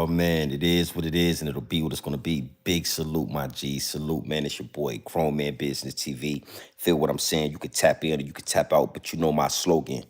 Oh man, it is what it is, and it'll be what it's gonna be. Big salute, my G. Salute, man. It's your boy, Chrome Man Business TV. Feel what I'm saying? You can tap in or you can tap out, but you know my slogan.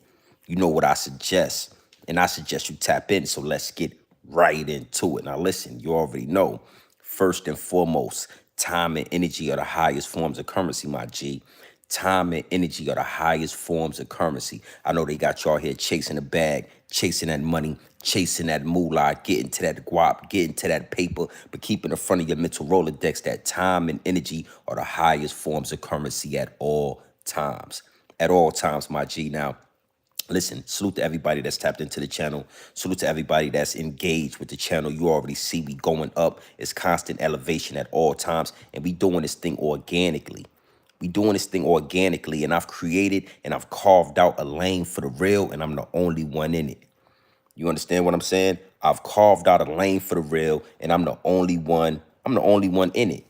You know what I suggest. And I suggest you tap in. So let's get right into it. Now listen, you already know. First and foremost, time and energy are the highest forms of currency, my G. Time and energy are the highest forms of currency. I know they got y'all here chasing the bag, chasing that money, chasing that moolah, getting to that guap, getting to that paper, but keep in front of your mental Rolodex that time and energy are the highest forms of currency at all times. At all times, my G. Now, listen, salute to everybody that's tapped into the channel. Salute to everybody that's engaged with the channel. You already see we going up. It's constant elevation at all times, and we doing this thing organically. We doing this thing organically, and I've created and I've carved out a lane for the real, and I'm the only one in it. You understand what I'm saying? I've carved out a lane for the real, and I'm the only one. I'm the only one in it.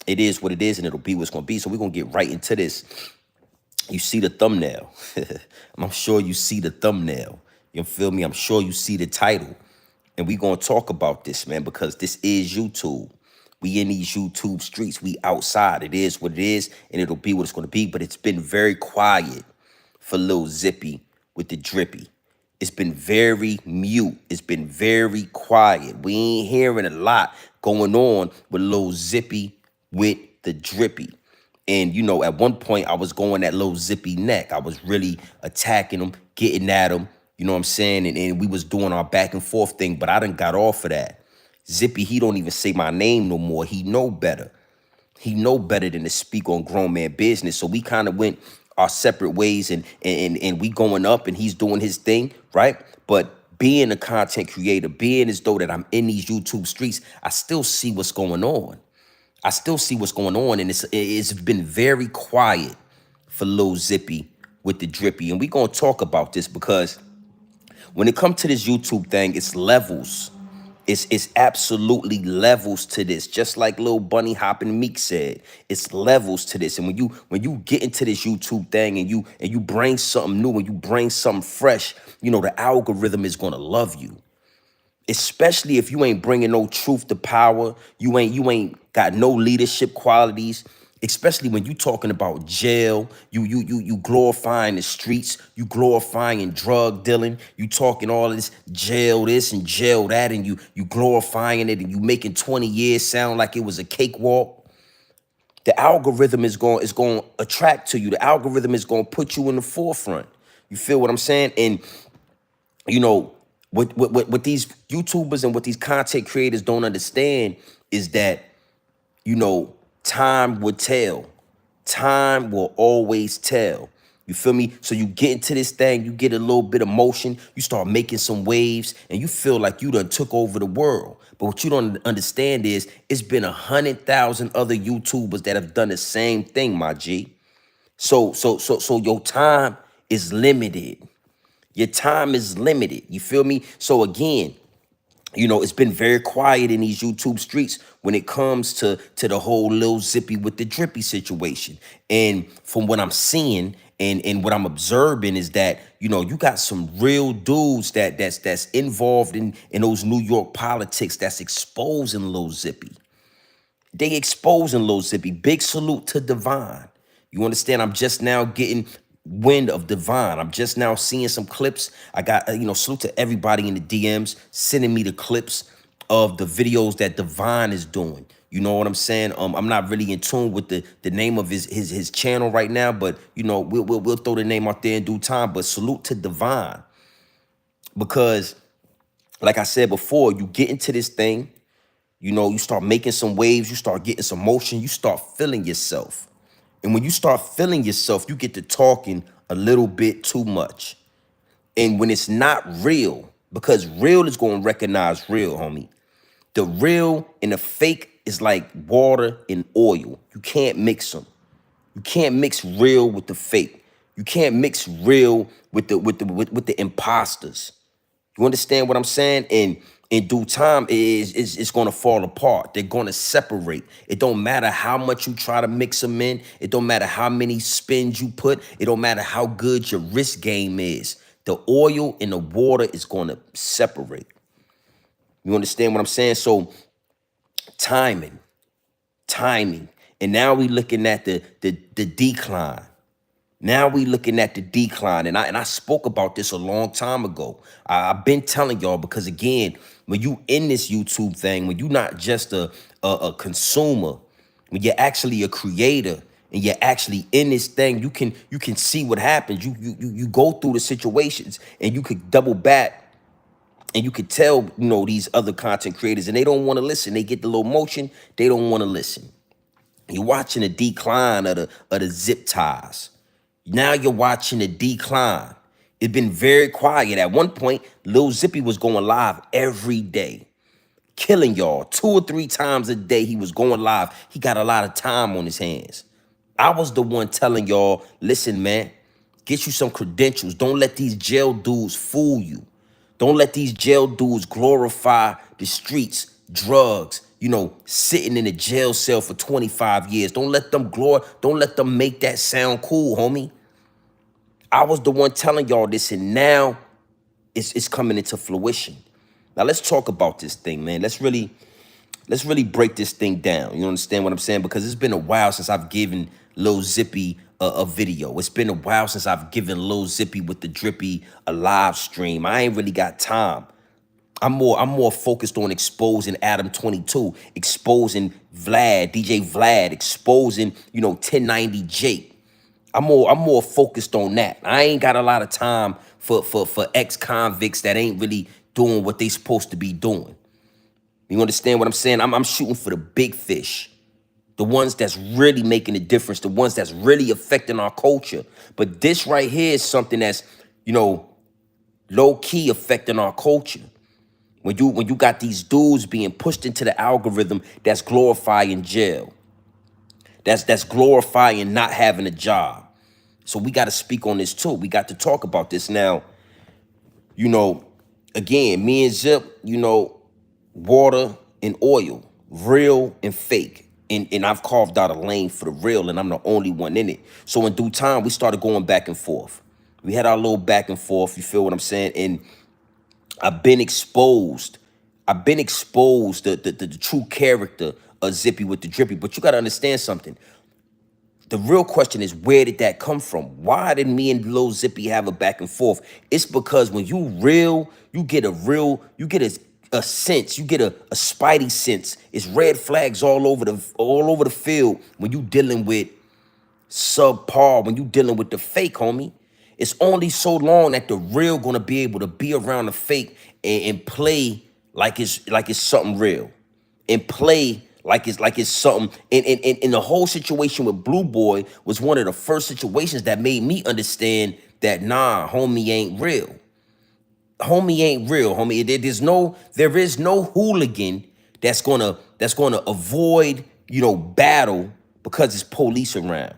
It is what it is, and it'll be what's gonna be. So we're gonna get right into this. You see the thumbnail. I'm sure you see the thumbnail. You feel me? I'm sure you see the title. And we gonna talk about this, man, because this is YouTube. We in these YouTube streets. We outside. It is what it is, and it'll be what it's gonna be. But it's been very quiet for Lil Zippy with the drippy. It's been very mute. It's been very quiet. We ain't hearing a lot going on with Lil Zippy with the drippy. And, you know, at one point, I was going at Lil Zippy neck. I was really attacking him, getting at him, you know what I'm saying? And we was doing our back and forth thing, but I done got off of that. Zippy, he don't even say my name no more. He know better. He know better than to speak on grown man business. So we kind of went our separate ways, and we going up, and he's doing his thing, right? But being a content creator, being as though that I'm in these YouTube streets, I still see what's going on. I still see what's going on, and it's been very quiet for Lil Zippy with the drippy. And we gonna talk about this because when it comes to this YouTube thing, it's levels. It's absolutely levels to this. Just like Lil Bunny Hoppin' Meek said, it's levels to this. And when you get into this YouTube thing and you bring something new and you bring something fresh, you know, the algorithm is gonna love you. Especially if you ain't bringing no truth to power, you ain't got no leadership qualities. Especially when you talking about jail, you glorifying the streets, you glorifying drug dealing, you talking all this jail this and jail that, and you glorifying it, and you making 20 years sound like it was a cakewalk. The algorithm is going to attract to you. The algorithm is going to put you in the forefront. You feel what I'm saying? And you know, what these YouTubers and what these content creators don't understand is that, you know, time will tell. Time will always tell. You feel me? So you get into this thing, you get a little bit of motion, you start making some waves, and you feel like you done took over the world. But what you don't understand is it's been 100,000 other YouTubers that have done the same thing, my G. So your time is limited. Your time is limited. You feel me? So again, you know, it's been very quiet in these YouTube streets when it comes to the whole Lil Zippy with the drippy situation. And from what I'm seeing and what I'm observing is that, you know, you got some real dudes that's involved in those New York politics that's exposing Lil Zippy. They exposing Lil Zippy. Big salute to Divine. You understand? I'm just now getting wind of Divine. I'm just now seeing some clips. I got, you know, salute to everybody in the DMs sending me the clips of the videos that Divine is doing. You know what I'm saying? I'm not really in tune with the name of his channel right now, but you know, we'll throw the name out there in due time. But salute to Divine, because like I said before, you get into this thing, you know, you start making some waves, you start getting some motion, you start feeling yourself. And when you start feeling yourself, you get to talking a little bit too much. And when it's not real, because real is going to recognize real, homie. The real and the fake is like water and oil. You can't mix them. You can't mix real with the fake. You can't mix real with the imposters. You understand what I'm saying? And in due time, it's going to fall apart. They're going to separate. It don't matter how much you try to mix them in. It don't matter how many spins you put. It don't matter how good your risk game is. The oil and the water is going to separate. You understand what I'm saying? So timing, timing. And now we looking at the decline. Now we looking at the decline, and I spoke about this a long time ago. I've been telling y'all because again, when you in this YouTube thing, when you not just a consumer, when you're actually a creator and you're actually in this thing, you can see what happens. You go through the situations and you could double back and you could tell these other content creators and they don't want to listen. They get the little motion, they don't want to listen. You're watching the decline of the zip ties. Now you're watching the decline. It's been very quiet. At one point, Lil Zippy was going live every day, killing y'all 2 or 3 times a day. He was going live. He got a lot of time on his hands. I was the one telling y'all, listen, man, get you some credentials. Don't let these jail dudes fool you. Don't let these jail dudes glorify the streets, drugs, sitting in a jail cell for 25 years. Don't let them make that sound cool, homie. I was the one telling y'all this, and now it's coming into fruition. Now let's talk about this thing, man. Let's really break this thing down. You understand what I'm saying? Because it's been a while since I've given Lil Zippy a video. It's been a while since I've given Lil Zippy with the Drippy a live stream. I ain't really got time. I'm more focused on exposing Adam 22, exposing Vlad, DJ Vlad, exposing 1090 Jake. I'm more focused on that. I ain't got a lot of time for ex-convicts that ain't really doing what they supposed to be doing. You understand what I'm saying? I'm shooting for the big fish, the ones that's really making a difference, the ones that's really affecting our culture. But this right here is something that's, low key affecting our culture. When you got these dudes being pushed into the algorithm that's glorifying jail, that's glorifying not having a job. So we got to speak on this too. We got to talk about this now. Again, me and Zip, water and oil, real and fake. And I've carved out a lane for the real, and I'm the only one in it. So in due time, we started going back and forth. We had our little back and forth, you feel what I'm saying? And I've been exposed. The true character of Zippy with the Drippy. But you got to understand something. The real question is, where did that come from? Why did me and Lil Zippy have a back and forth? It's because when you get a sense, you get a spidey sense. It's red flags all over the field when you dealing with subpar, when you dealing with the fake, homie. It's only so long that the real gonna be able to be around the fake and play like it's something real, and play like it's something. And the whole situation with Blue Boy was one of the first situations that made me understand that nah, homie ain't real. Homie ain't real, homie. There is no hooligan that's gonna avoid battle because it's police around.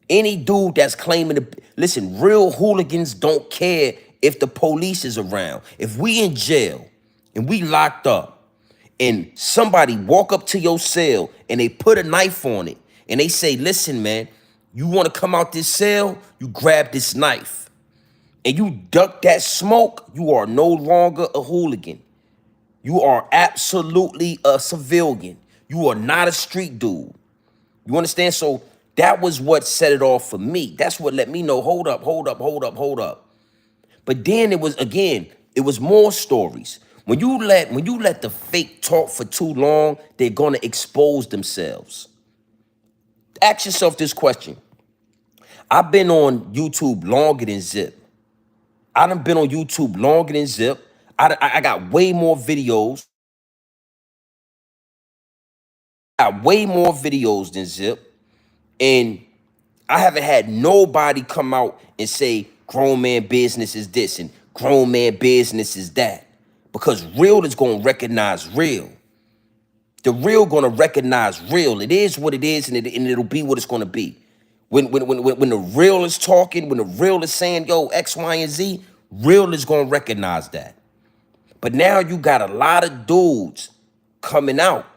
Any dude that's claiming to listen, real hooligans don't care if the police is around. If we in jail and we locked up and somebody walk up to your cell and they put a knife on it and they say, listen, man, you want to come out this cell? You grab this knife and you duck that smoke, you are no longer a hooligan. You are absolutely a civilian. You are not a street dude. You understand? So that was what set it off for me. That's what let me know, hold up. But then it was more stories. When you let the fake talk for too long, they're gonna expose themselves. Ask yourself this question. I've been on YouTube longer than Zip. I done been on YouTube longer than Zip. I got way more videos. Than Zip. And I haven't had nobody come out and say grown man business is this and grown man business is that. Because real is going to recognize real. The real going to recognize real. It is what it is, and it'll be what it's going to be. When the real is talking, when the real is saying, yo, X, Y, and Z, real is going to recognize that. But now you got a lot of dudes coming out.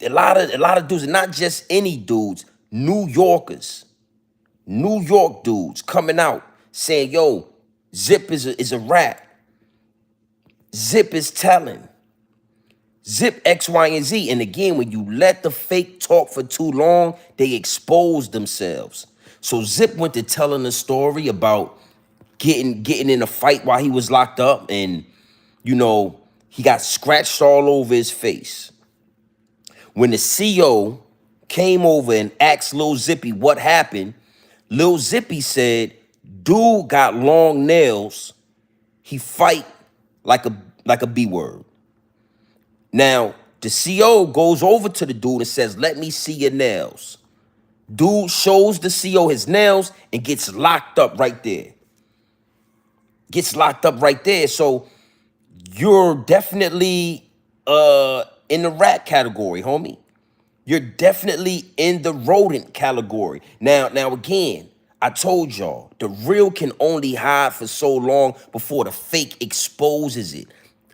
A lot of dudes, and not just any dudes, New Yorkers, New York dudes coming out saying, yo, Zip is a rat. Zip is telling. Zip X, Y, and Z. And again, when you let the fake talk for too long, they expose themselves. So Zip went to telling a story about getting in a fight while he was locked up, and you know, he got scratched all over his face. When the CO came over and asked Lil Zippy what happened, Lil Zippy said, dude got long nails. He fight like a B word. Now, the CO goes over to the dude and says, let me see your nails. Dude shows the CO his nails and gets locked up right there. Gets locked up right there. So you're definitely in the rat category, homie. You're definitely in the rodent category. Now again, I told y'all, the real can only hide for so long before the fake exposes it.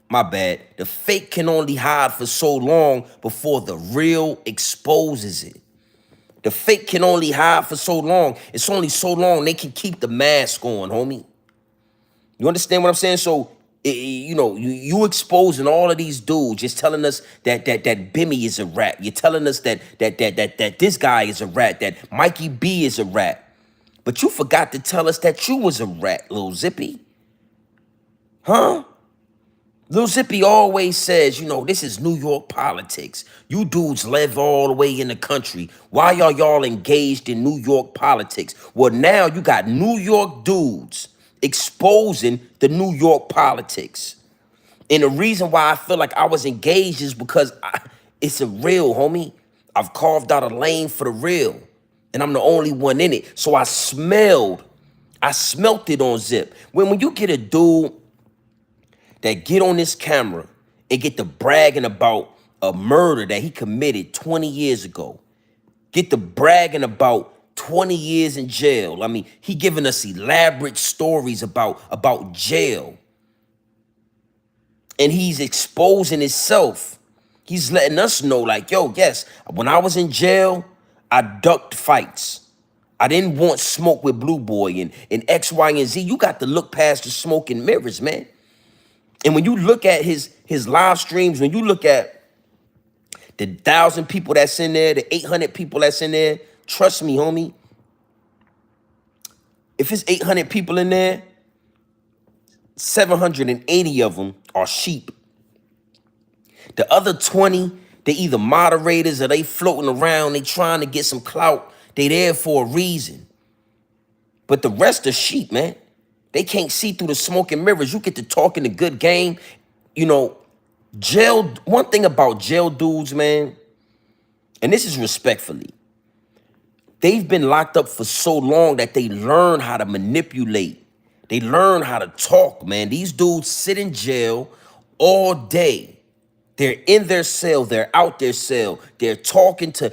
My bad. The fake can only hide for so long before the real exposes it. The fake can only hide for so long. It's only so long they can keep the mask on, homie. You understand what I'm saying? So, you know, you exposing all of these dudes, just telling us that Bimmy is a rat. You're telling us that this guy is a rat, that Mikey B is a rat. But you forgot to tell us that you was a rat, Lil Zippy. Huh? Lil Zippy always says, you know, this is New York politics. You dudes live all the way in the country. Why are y'all engaged in New York politics? Well, now you got New York dudes exposing the New York politics. And the reason why I feel like I was engaged is because it's a real, homie. I've carved out a lane for the real, and I'm the only one in it. So I smelt it on Zip. When you get a dude that get on this camera and get to bragging about a murder that he committed 20 years ago, get to bragging about 20 years in jail. I mean, he giving us elaborate stories about jail. And he's exposing himself. He's letting us know, like, yo, yes, when I was in jail, I ducked fights. I didn't want smoke with Blue Boy and X, Y, and Z. You got to look past the smoke and mirrors, man. And when you look at his live streams, when you look at the 1,000 people that's in there, the 800 people that's in there, trust me, homie, if it's 800 people in there, 780 of them are sheep. The other 20, they either moderators or they floating around, they trying to get some clout. They there for a reason. But the rest are sheep, man. They can't see through the smoke and mirrors. You get to talking the good game. You know, jail, one thing about jail dudes, man, and this is respectfully, they've been locked up for so long that they learn how to manipulate. They learn how to talk, man. These dudes sit in jail all day. They're in their cell. They're out their cell. They're talking to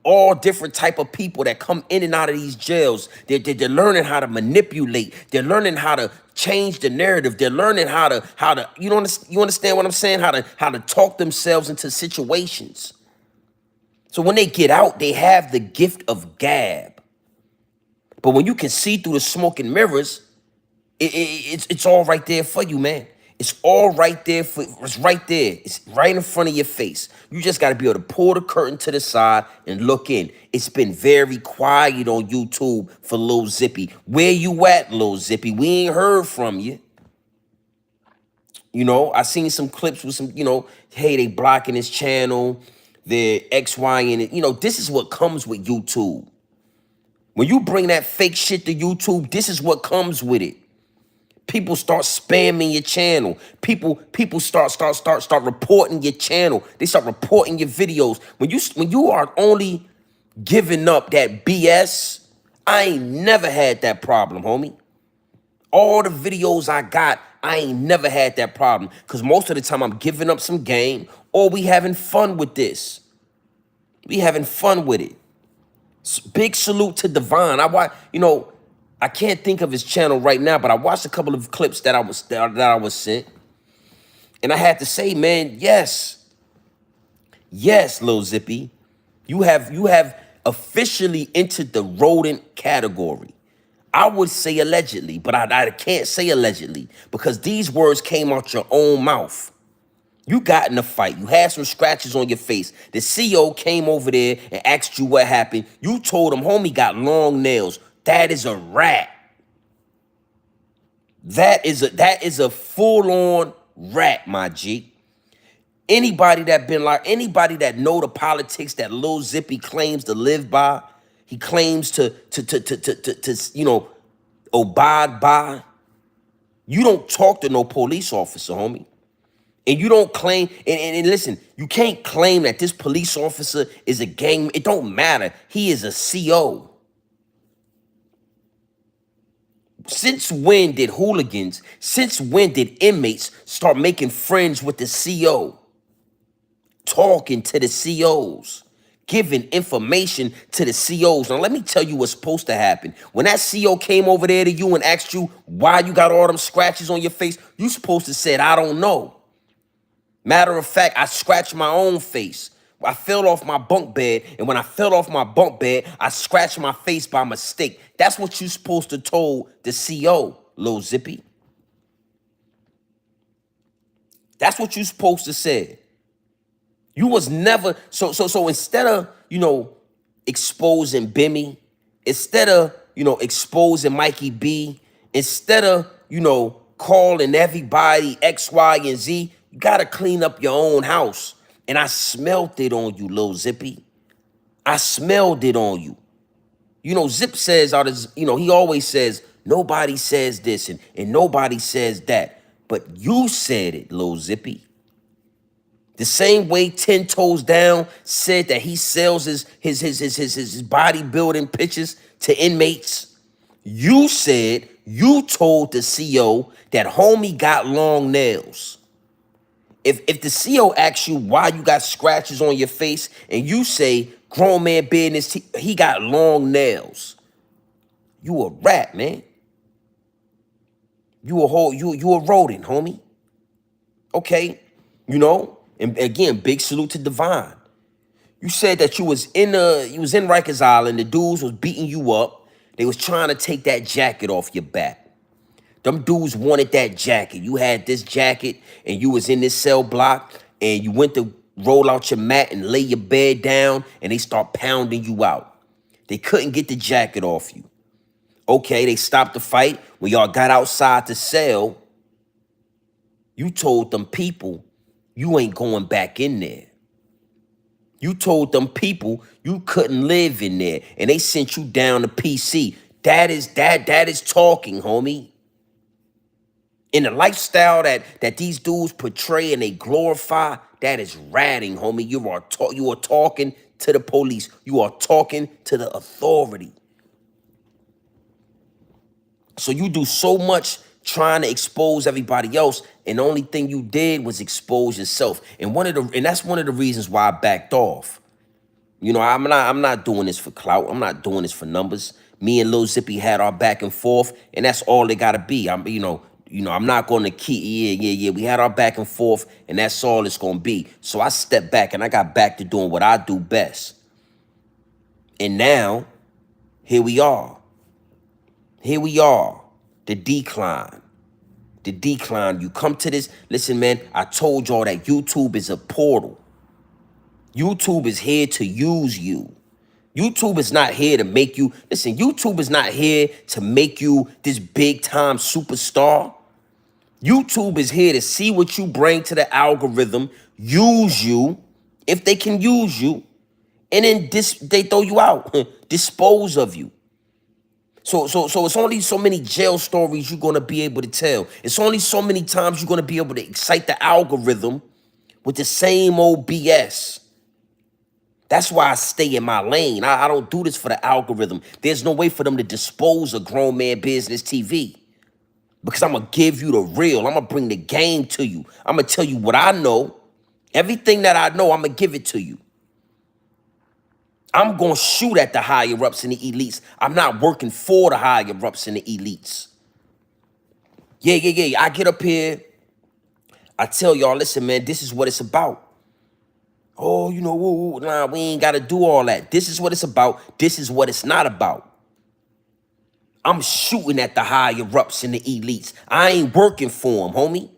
all different type of people that come in and out of these jails. They're learning how to manipulate. They're learning how to change the narrative. They're learning how to you understand what I'm saying? How to talk themselves into situations. So when they get out, they have the gift of gab. But when you can see through the smoke and mirrors, it's all right there for you, man. It's all right there it's right there. It's right in front of your face. You just got to be able to pull the curtain to the side and look in. It's been very quiet on YouTube for Lil Zippy. Where you at, Lil Zippy? We ain't heard from you. You know, I seen some clips with some, you know, hey, they blocking his channel, they're X, Y, and it. You know, this is what comes with YouTube. When you bring that fake shit to YouTube, this is what comes with it. People start spamming your channel. People start reporting your channel. They start reporting your videos. When you are only giving up that BS, I ain't never had that problem, homie. All the videos I got, I ain't never had that problem. Because most of the time I'm giving up some game or we having fun with this. We having fun with it. Big salute to Divine. I can't think of his channel right now, but I watched a couple of clips that I was sent. And I had to say, man, yes, Lil You have officially entered the rodent category. I would say allegedly, but I can't say allegedly because these words came out your own mouth. You got in a fight. You had some scratches on your face. The CO came over there and asked you what happened. You told him, homie got long nails. That is a rat. That is a full-on rat, my G. Anybody that know the politics that Lil Zippy claims to live by, he claims to abide by. You don't talk to no police officer, homie. And you don't claim, and listen, you can't claim that this police officer is a gang. It don't matter. He is a CO. Since when did inmates start making friends with the CO? Talking to the COs, giving information to the COs. Now, let me tell you what's supposed to happen. When that CO came over there to you and asked you why you got all them scratches on your face, you supposed to said, I don't know. Matter of fact, I scratched my own face. I fell off my bunk bed, and when I fell off my bunk bed, I scratched my face by mistake. That's what you supposed to told the CO, Lil Zippy. That's what you supposed to say. You was never, so instead of, exposing Bimmy, instead of, exposing Mikey B, instead of, calling everybody X, Y, and Z, you gotta clean up your own house. And I smelled it on you, Lil Zippy. I smelled it on you. Zip says, he always says, nobody says this and nobody says that. But you said it, Lil Zippy. The same way 10 Toes Down said that he sells his bodybuilding pictures to inmates. You told the CO that homie got long nails. If the CO asks you why you got scratches on your face and you say grown man business, he got long nails, you a rat, man. You a rodent, homie. Okay, And again, big salute to Divine. You said that you was in Rikers Island. The dudes was beating you up. They was trying to take that jacket off your back. Them dudes wanted that jacket. You had this jacket and you was in this cell block and you went to roll out your mat and lay your bed down and they start pounding you out. They couldn't get the jacket off you. Okay, they stopped the fight. When y'all got outside the cell, you told them people, you ain't going back in there. You told them people you couldn't live in there, and they sent you down to PC. That is talking, homie. In the lifestyle that these dudes portray and they glorify, that is ratting, homie. You are talking to the police. You are talking to the authority. So you do so much trying to expose everybody else, and the only thing you did was expose yourself. And that's one of the reasons why I backed off. I'm not doing this for clout. I'm not doing this for numbers. Me and Lil Zippy had our back and forth, and that's all it gotta be. I'm not gonna keep we had our back and forth, and that's all it's gonna be. So I stepped back and I got back to doing what I do best. And now, here we are. Here we are. The decline. The decline. You come to this. Listen, man, I told y'all that YouTube is a portal. YouTube is here to use you. YouTube is not here to make you. Listen, YouTube is not here to make you this big time superstar. YouTube is here to see what you bring to the algorithm, use you, if they can use you, and then they throw you out, dispose of you. So it's only so many jail stories you're gonna be able to tell. It's only so many times you're gonna be able to excite the algorithm with the same old BS. That's why I stay in my lane. I don't do this for the algorithm. There's no way for them to dispose of Grown Man Business TV. Because I'm gonna give you the real. I'm gonna bring the game to you. I'm gonna tell you what I know. Everything that I know, I'm gonna give it to you. I'm going to shoot at the higher ups and the elites. I'm not working for the higher ups and the elites. Yeah. I get up here. I tell y'all, listen, man, this is what it's about. Oh, we ain't got to do all that. This is what it's about. This is what it's not about. I'm shooting at the higher ups and the elites. I ain't working for them, homie.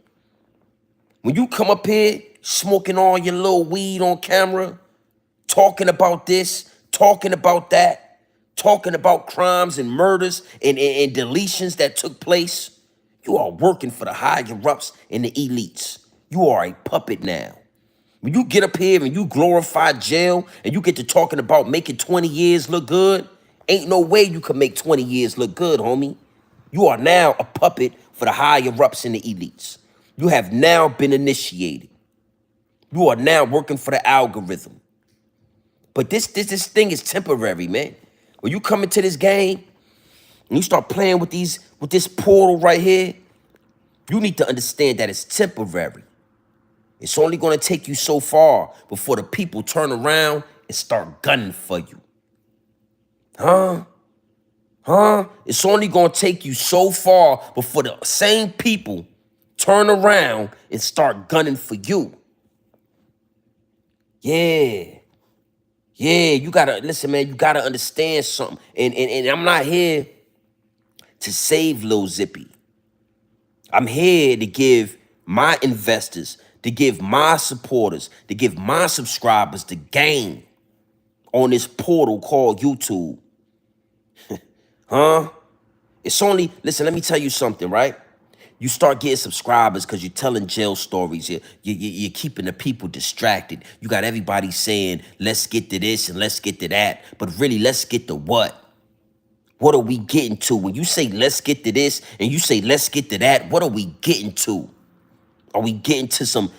When you come up here smoking all your little weed on camera, talking about this, talking about that, talking about crimes and murders and deletions that took place, you are working for the higher ups and the elites. You are a puppet now. When you get up here and you glorify jail and you get to talking about making 20 years look good, ain't no way you can make 20 years look good, homie. You are now a puppet for the higher ups and the elites. You have now been initiated. You are now working for the algorithm. But this thing is temporary, man. When you come into this game and you start playing with this portal right here, you need to understand that it's temporary. It's only going to take you so far before the people turn around and start gunning for you. It's only going to take you so far before the same people turn around and start gunning for you. Yeah, you got to, listen, man, you got to understand something. And I'm not here to save Lil Zippy. I'm here to give my investors, to give my supporters, to give my subscribers the game on this portal called YouTube. It's only, listen, let me tell you something, right? You start getting subscribers because you're telling jail stories. You're keeping the people distracted. You got everybody saying, let's get to this and let's get to that. But really, let's get to what? What are we getting to? When you say, let's get to this and you say, let's get to that, what are we getting to? Are we getting to some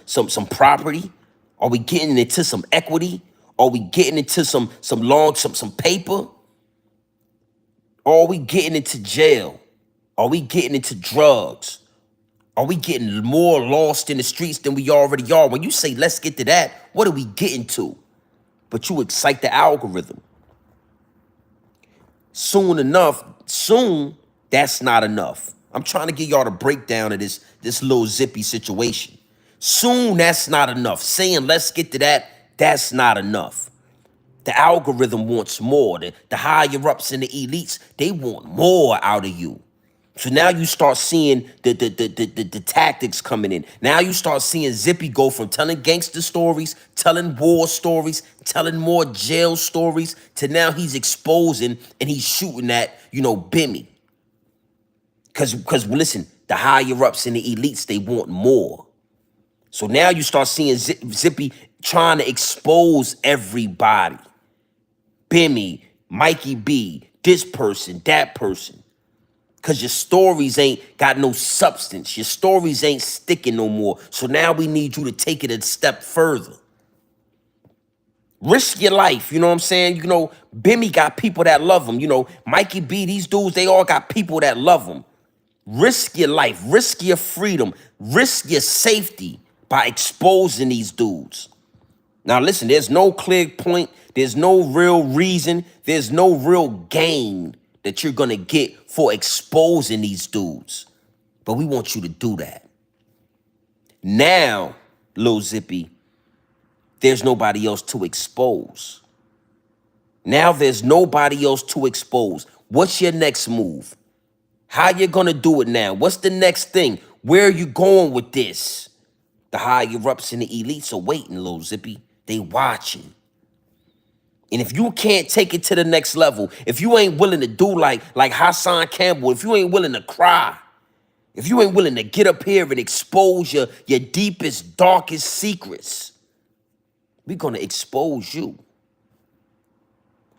property? Are we getting into some equity? Are we getting into some paper? Or are we getting into jail? Are we getting into drugs? Are we getting more lost in the streets than we already are? When you say, let's get to that, what are we getting to? But you excite the algorithm. Soon, that's not enough. I'm trying to get y'all the breakdown of this little Zippy situation. Soon, that's not enough. Saying, let's get to that, that's not enough. The algorithm wants more. The higher ups and the elites, they want more out of you. So now you start seeing the tactics coming in. Now you start seeing Zippy go from telling gangster stories, telling war stories, telling more jail stories, to now he's exposing and he's shooting at, Bimmy. Because listen, the higher ups and the elites, they want more. So now you start seeing Zippy trying to expose everybody. Bimmy, Mikey B, this person, that person. Because your stories ain't got no substance. Your stories ain't sticking no more. So now we need you to take it a step further. Risk your life, you know what I'm saying? Bimmy got people that love him. Mikey B, these dudes, they all got people that love him. Risk your life, risk your freedom, risk your safety by exposing these dudes. Now listen, there's no clear point. There's no real reason. There's no real gain that you're going to get for exposing these dudes. But we want you to do that. Now, Lil Zippy, there's nobody else to expose. Now there's nobody else to expose. What's your next move? How you going to do it now? What's the next thing? Where are you going with this? The higher ups and the elites are waiting, Lil Zippy. They watching. And if you can't take it to the next level, if you ain't willing to do like Hassan Campbell, if you ain't willing to cry, if you ain't willing to get up here and expose your deepest, darkest secrets, we're going to expose you.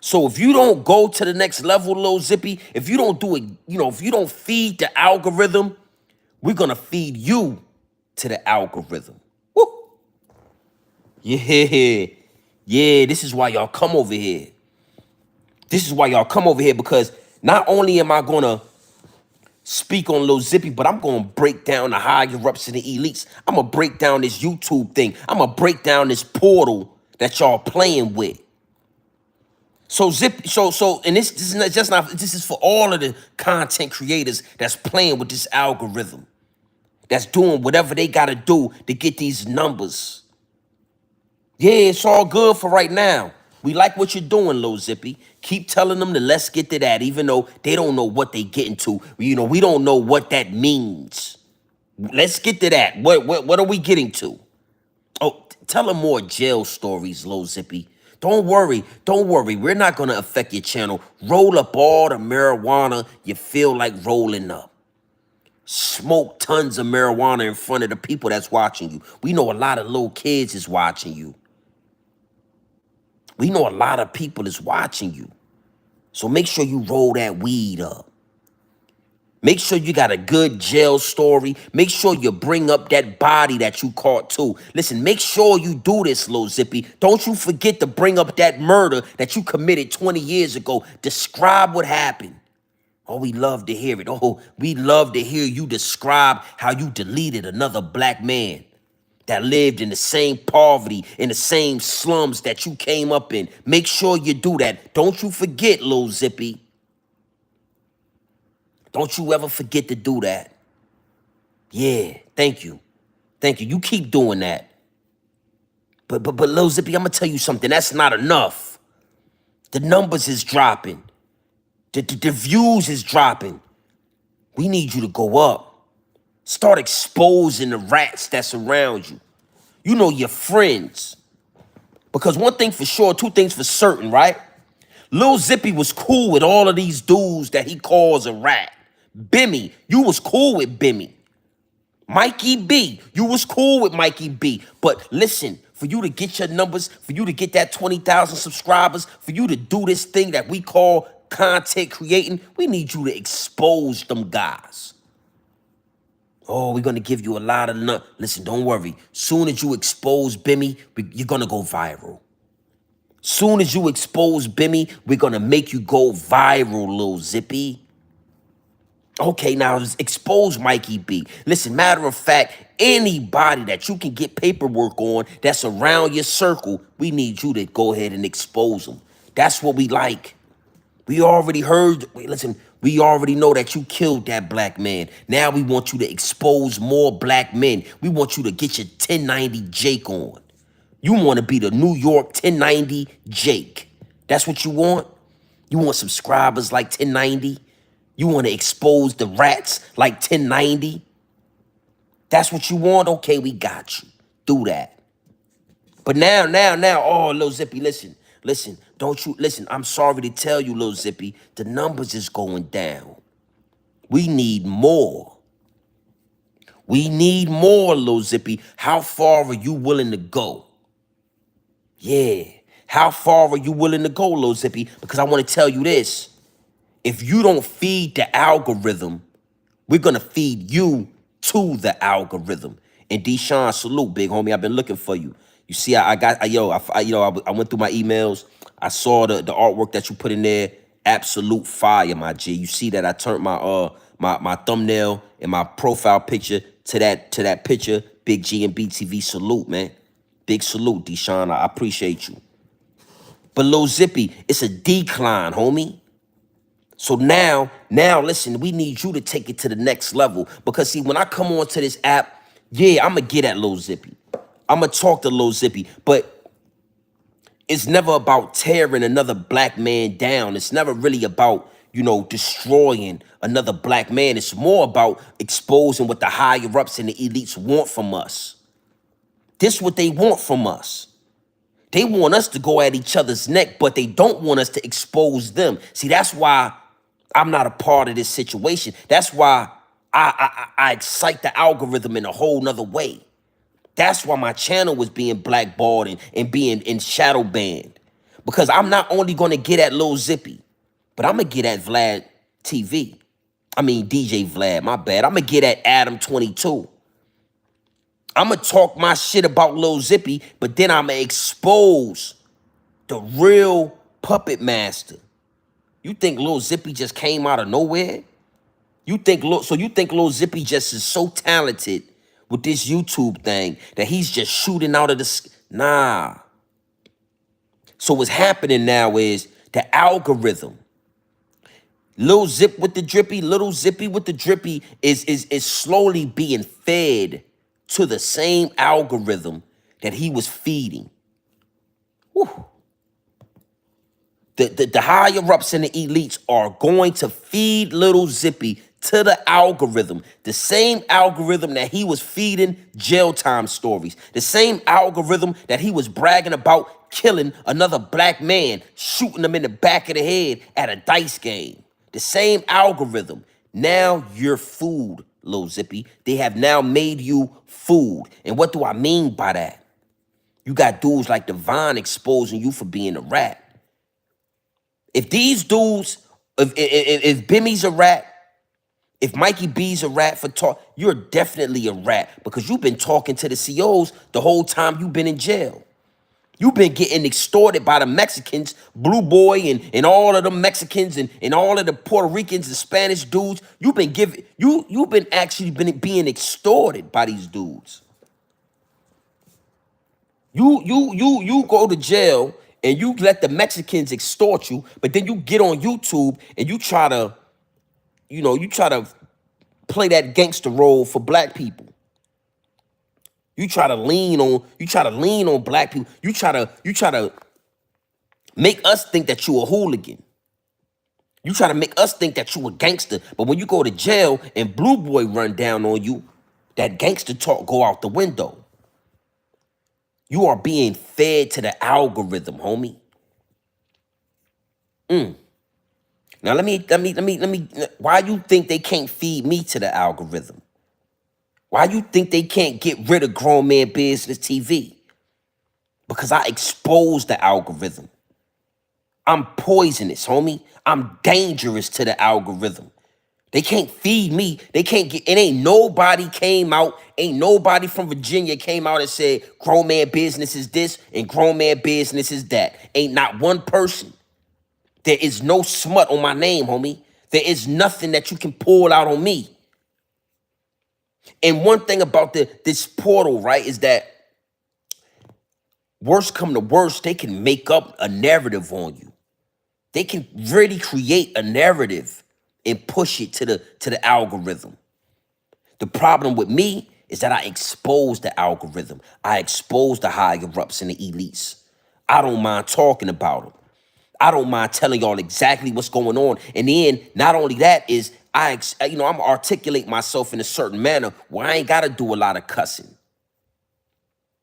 So if you don't go to the next level, Lil Zippy, if you don't do it, if you don't feed the algorithm, we're going to feed you to the algorithm. Woo! Yeah, this is why y'all come over here. This is why y'all come over here, because not only am I going to speak on Lil Zippy, but I'm going to break down the higher ups and the elites. I'm going to break down this YouTube thing. I'm going to break down this portal that y'all playing with. So and this is not just not, this is for all of the content creators that's playing with this algorithm, that's doing whatever they got to do to get these numbers. Yeah, it's all good for right now. We like what you're doing, Lil Zippy. Keep telling them to let's get to that, even though they don't know what they getting to. You know, we don't know what that means. Let's get to that. What are we getting to? Oh, tell them more jail stories, Lil Zippy. Don't worry. Don't worry. We're not going to affect your channel. Roll up all the marijuana you feel like rolling up. Smoke tons of marijuana in front of the people that's watching you. We know a lot of little kids is watching you. We know a lot of people is watching you. So make sure you roll that weed up. Make sure you got a good jail story. Make sure you bring up that body that you caught too. Listen, make sure you do this, Lil Zippy. Don't you forget to bring up that murder that you committed 20 years ago. Describe what happened. Oh, we love to hear it. Oh, we love to hear you describe how you deleted another black man that lived in the same poverty, in the same slums that you came up in. Make sure you do that. Don't you forget, Lil Zippy. Don't you ever forget to do that. Yeah, thank you. Thank you. You keep doing that. But Lil Zippy, I'm going to tell you something. That's not enough. The numbers is dropping. The views is dropping. We need you to go up. Start exposing the rats that's around you. You know, your friends. Because one thing for sure, two things for certain, right? Lil Zippy was cool with all of these dudes that he calls a rat. Bimmy, you was cool with Bimmy. Mikey B, you was cool with Mikey B. But listen, for you to get your numbers, for you to get that 20,000 subscribers, for you to do this thing that we call content creating, we need you to expose them guys. Oh, we're going to give you a lot of love. Listen, don't worry. Soon as you expose Bimmy, you're going to go viral. Soon as you expose Bimmy, we're going to make you go viral, Lil Zippy. Okay, now expose Mikey B. Listen, matter of fact, anybody that you can get paperwork on that's around your circle, we need you to go ahead and expose them. That's what we like. We already heard, listen, we already know that you killed that black man. Now we want you to expose more black men. We want you to get your 1090 Jake on. You want to be the New York 1090 Jake. That's what you want? You want subscribers like 1090? You want to expose the rats like 1090? That's what you want? Okay, we got you. Do that. But now, oh, Lil Zippy, listen, don't you, listen, I'm sorry to tell you, Lil Zippy, the numbers is going down. We need more. We need more, Lil Zippy. How far are you willing to go? Yeah. How far are you willing to go, Lil Zippy? Because I want to tell you this. If you don't feed the algorithm, we're going to feed you to the algorithm. And Deshaun, salute, big homie. I've been looking for you. You see, I went through my emails. I saw the artwork that you put in there. Absolute fire, my G. You see that I turned my thumbnail and my profile picture to that picture. Big G and BTV, salute, man. Big salute, Deshaun. I appreciate you. But Lil Zippy, it's a decline, homie. So now, listen, we need you to take it to the next level. Because, see, when I come onto this app, yeah, I'm going to get at Lil Zippy. I'm going to talk to Lil Zippy. But it's never about tearing another black man down. It's never really about, you know, destroying another black man. It's more about exposing what the higher-ups and the elites want from us. This is what they want from us. They want us to go at each other's neck, but they don't want us to expose them. See, that's why I'm not a part of this situation. That's why I excite the algorithm in a whole nother way. That's why my channel was being blackballed and being in shadow banned. Because I'm not only going to get at Lil Zippy, but I'm going to get at Vlad TV. I mean, DJ Vlad, my bad. I'm going to get at Adam 22. I'm going to talk my shit about Lil Zippy, but then I'm going to expose the real puppet master. You think Lil Zippy just came out of nowhere? You think Lil Zippy just is so talented with this YouTube thing that he's just shooting out of the nah. So what's happening now is the algorithm. Little Zippy with the drippy is slowly being fed to the same algorithm that he was feeding. Whew. The higher ups and the elites are going to feed little Zippy to the algorithm, the same algorithm that he was feeding jail time stories, the same algorithm that he was bragging about killing another black man, shooting him in the back of the head at a dice game. The same algorithm. Now you're food, Lil Zippy. They have now made you food. And what do I mean by that? You got dudes like Devon exposing you for being a rat. If these dudes, if Bimmy's a rat, if Mikey B's a rat for talk, you're definitely a rat because you've been talking to the COs the whole time you've been in jail. You've been getting extorted by the Mexicans, Blue Boy and all of the Mexicans and all of the Puerto Ricans and Spanish dudes. You've been being extorted by these dudes. You go to jail and you let the Mexicans extort you, but then you get on YouTube and you try to, you try to play that gangster role for black people. You try to lean on black people. You try to make us think that you a hooligan. You try to make us think that you a gangster. But when you go to jail and Blue Boy run down on you, that gangster talk go out the window. You are being fed to the algorithm, homie. Now let me. Why you think they can't feed me to the algorithm? Why you think they can't get rid of Grown Man Business TV? Because I exposed the algorithm. I'm poisonous, homie. I'm dangerous to the algorithm. They can't feed me. They can't get, it ain't nobody came out, ain't nobody from Virginia came out and said, Grown Man Business is this and Grown Man Business is that. Ain't not one person. There is no smut on my name, homie. There is nothing that you can pull out on me. And one thing about this portal, right, is that worst come to worst, they can make up a narrative on you. They can really create a narrative and push it to the algorithm. The problem with me is that I expose the algorithm. I expose the higher ups and the elites. I don't mind talking about them. I don't mind telling y'all exactly what's going on. And then not only that is I'm articulate myself in a certain manner where I ain't got to do a lot of cussing.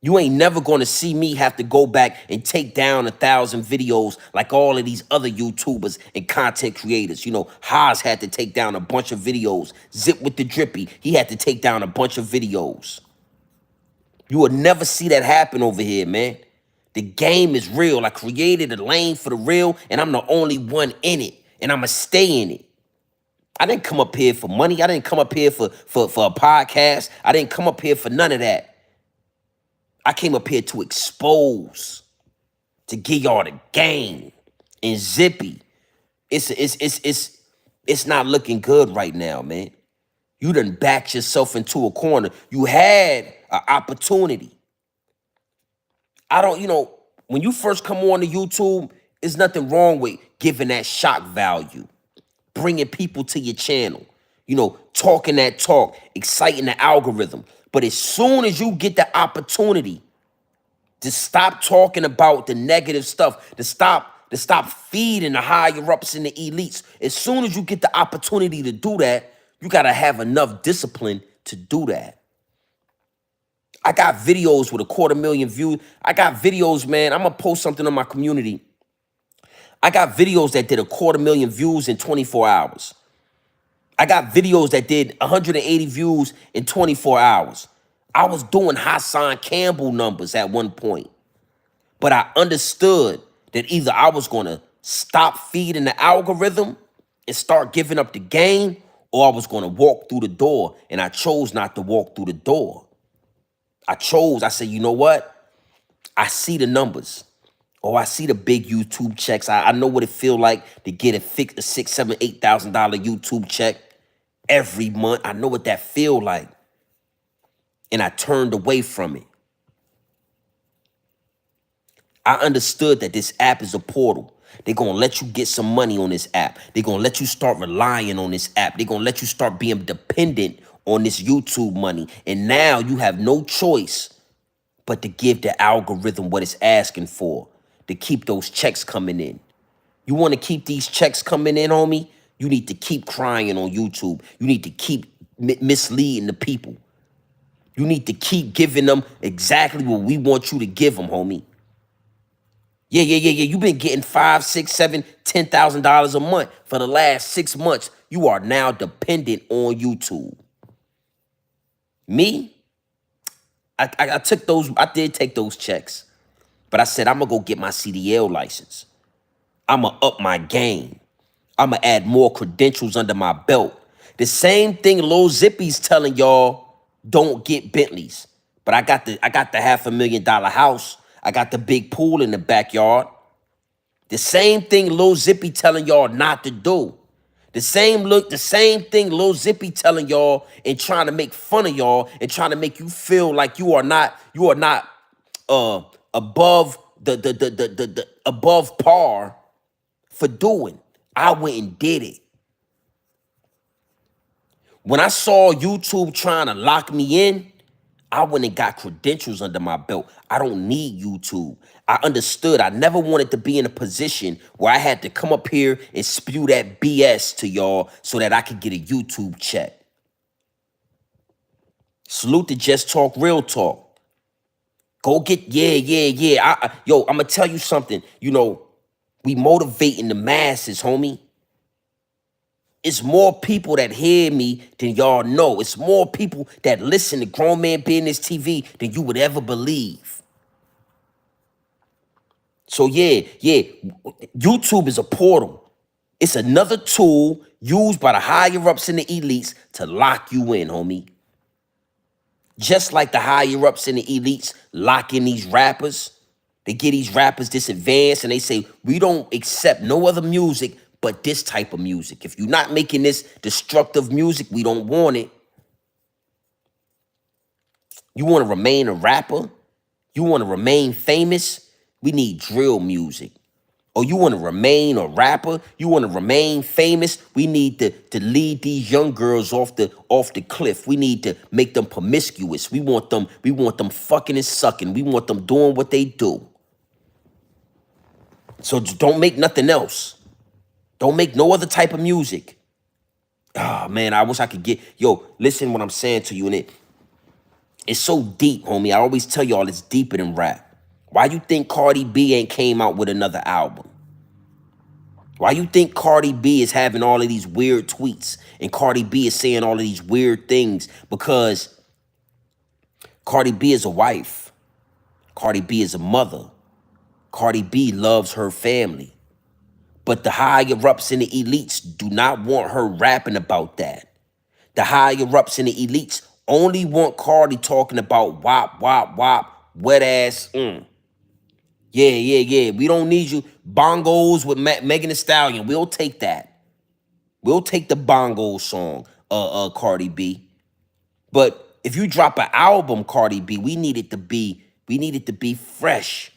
You ain't never going to see me have to go back and take down 1,000 videos like all of these other YouTubers and content creators. Haas had to take down a bunch of videos. Zip with the Drippy, he had to take down a bunch of videos. You will never see that happen over here, man. The game is real. I created a lane for the real, and I'm the only one in it, and I'm going to stay in it. I didn't come up here for money. I didn't come up here for a podcast. I didn't come up here for none of that. I came up here to expose, to give y'all the game. And Zippy, it's not looking good right now, man. You done backed yourself into a corner. You had an opportunity. When you first come on to YouTube, there's nothing wrong with giving that shock value, bringing people to your channel, talking that talk, exciting the algorithm. But as soon as you get the opportunity to stop talking about the negative stuff, to stop feeding the higher ups and the elites, as soon as you get the opportunity to do that, you got to have enough discipline to do that. I got videos with 250,000 views. I got videos, man. I'm going to post something on my community. I got videos that did 250,000 views in 24 hours. I got videos that did 180 views in 24 hours. I was doing Hassan Campbell numbers at one point. But I understood that either I was going to stop feeding the algorithm and start giving up the game, or I was going to walk through the door. And I chose not to walk through the door. I said, you know what? I see the numbers. Oh, I see the big YouTube checks. I know what it feel like to get a $6,000, $7,000, $8,000 YouTube check every month. I know what that feel like. And I turned away from it. I understood that this app is a portal. They're going to let you get some money on this app. They're going to let you start relying on this app. They're going to let you start being dependent on this YouTube money. And now you have no choice but to give the algorithm what it's asking for, to keep those checks coming in. You want to keep these checks coming in, homie? You need to keep crying on YouTube. You need to keep misleading the people. You need to keep giving them exactly what we want you to give them, homie. Yeah. You've been getting $5, $6, $7, $10,000 a month for the last 6 months. You are now dependent on YouTube. Me, I took those. I did take those checks, but I said I'm gonna go get my CDL license. I'm gonna up my game. I'm gonna add more credentials under my belt. The same thing Lil Zippy's telling y'all. Don't get Bentleys, but I got the $500,000 house. I got the big pool in the backyard. The same thing Lil Zippy telling y'all not to do. The same thing Lil Zippy telling y'all and trying to make fun of y'all and trying to make you feel like you are not above the above par for doing. I went and did it. When I saw YouTube trying to lock me in, I went and got credentials under my belt. I don't need YouTube. I understood. I never wanted to be in a position where I had to come up here and spew that BS to y'all so that I could get a YouTube check. Salute to Just Talk Real Talk. Go get, yeah. Yo, I'm going to tell you something. You know, we motivating the masses, homie. It's more people that hear me than y'all know. It's more people that listen to Grown Man Business TV than you would ever believe. So yeah, YouTube is a portal. It's another tool used by the higher-ups and the elites to lock you in, homie. Just like the higher-ups and the elites lock in these rappers. They get these rappers this advanced and they say, we don't accept no other music but this type of music. If you're not making this destructive music, we don't want it. You want to remain a rapper? You want to remain famous? We need drill music. Or you want to remain a rapper? You want to remain famous? We need to lead these young girls off the cliff. We need to make them promiscuous. We want them fucking and sucking. We want them doing what they do. So don't make nothing else. Don't make no other type of music. Ah, man, I wish I could get... Yo, listen what I'm saying to you, and it's so deep, homie. I always tell y'all it's deeper than rap. Why you think Cardi B ain't came out with another album? Why you think Cardi B is having all of these weird tweets and Cardi B is saying all of these weird things? Because Cardi B is a wife. Cardi B is a mother. Cardi B loves her family. But the higher-ups and the elites do not want her rapping about that. The higher-ups and the elites only want Cardi talking about wop, wop, wop, wet ass. Yeah. We don't need you. Bongos with Megan Thee Stallion. We'll take that. We'll take the bongo song, Cardi B. But if you drop an album, Cardi B, we need it to be fresh.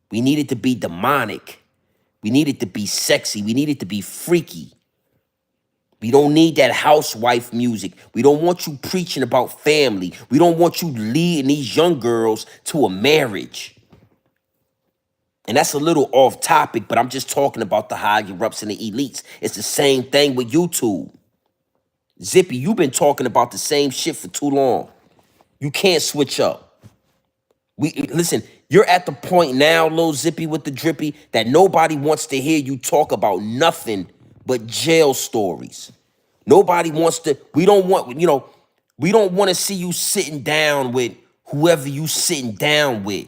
We need it to be demonic. We need it to be sexy. We need it to be freaky. We don't need that housewife music. We don't want you preaching about family. We don't want you leading these young girls to a marriage. And that's a little off topic, but I'm just talking about the higher-ups and the elites. It's the same thing with YouTube. Zippy, you've been talking about the same shit for too long. You can't switch up. Listen, you're at the point now, Lil Zippy with the drippy, that nobody wants to hear you talk about nothing but jail stories. Nobody wants to, we don't want to see you sitting down with whoever you sitting down with.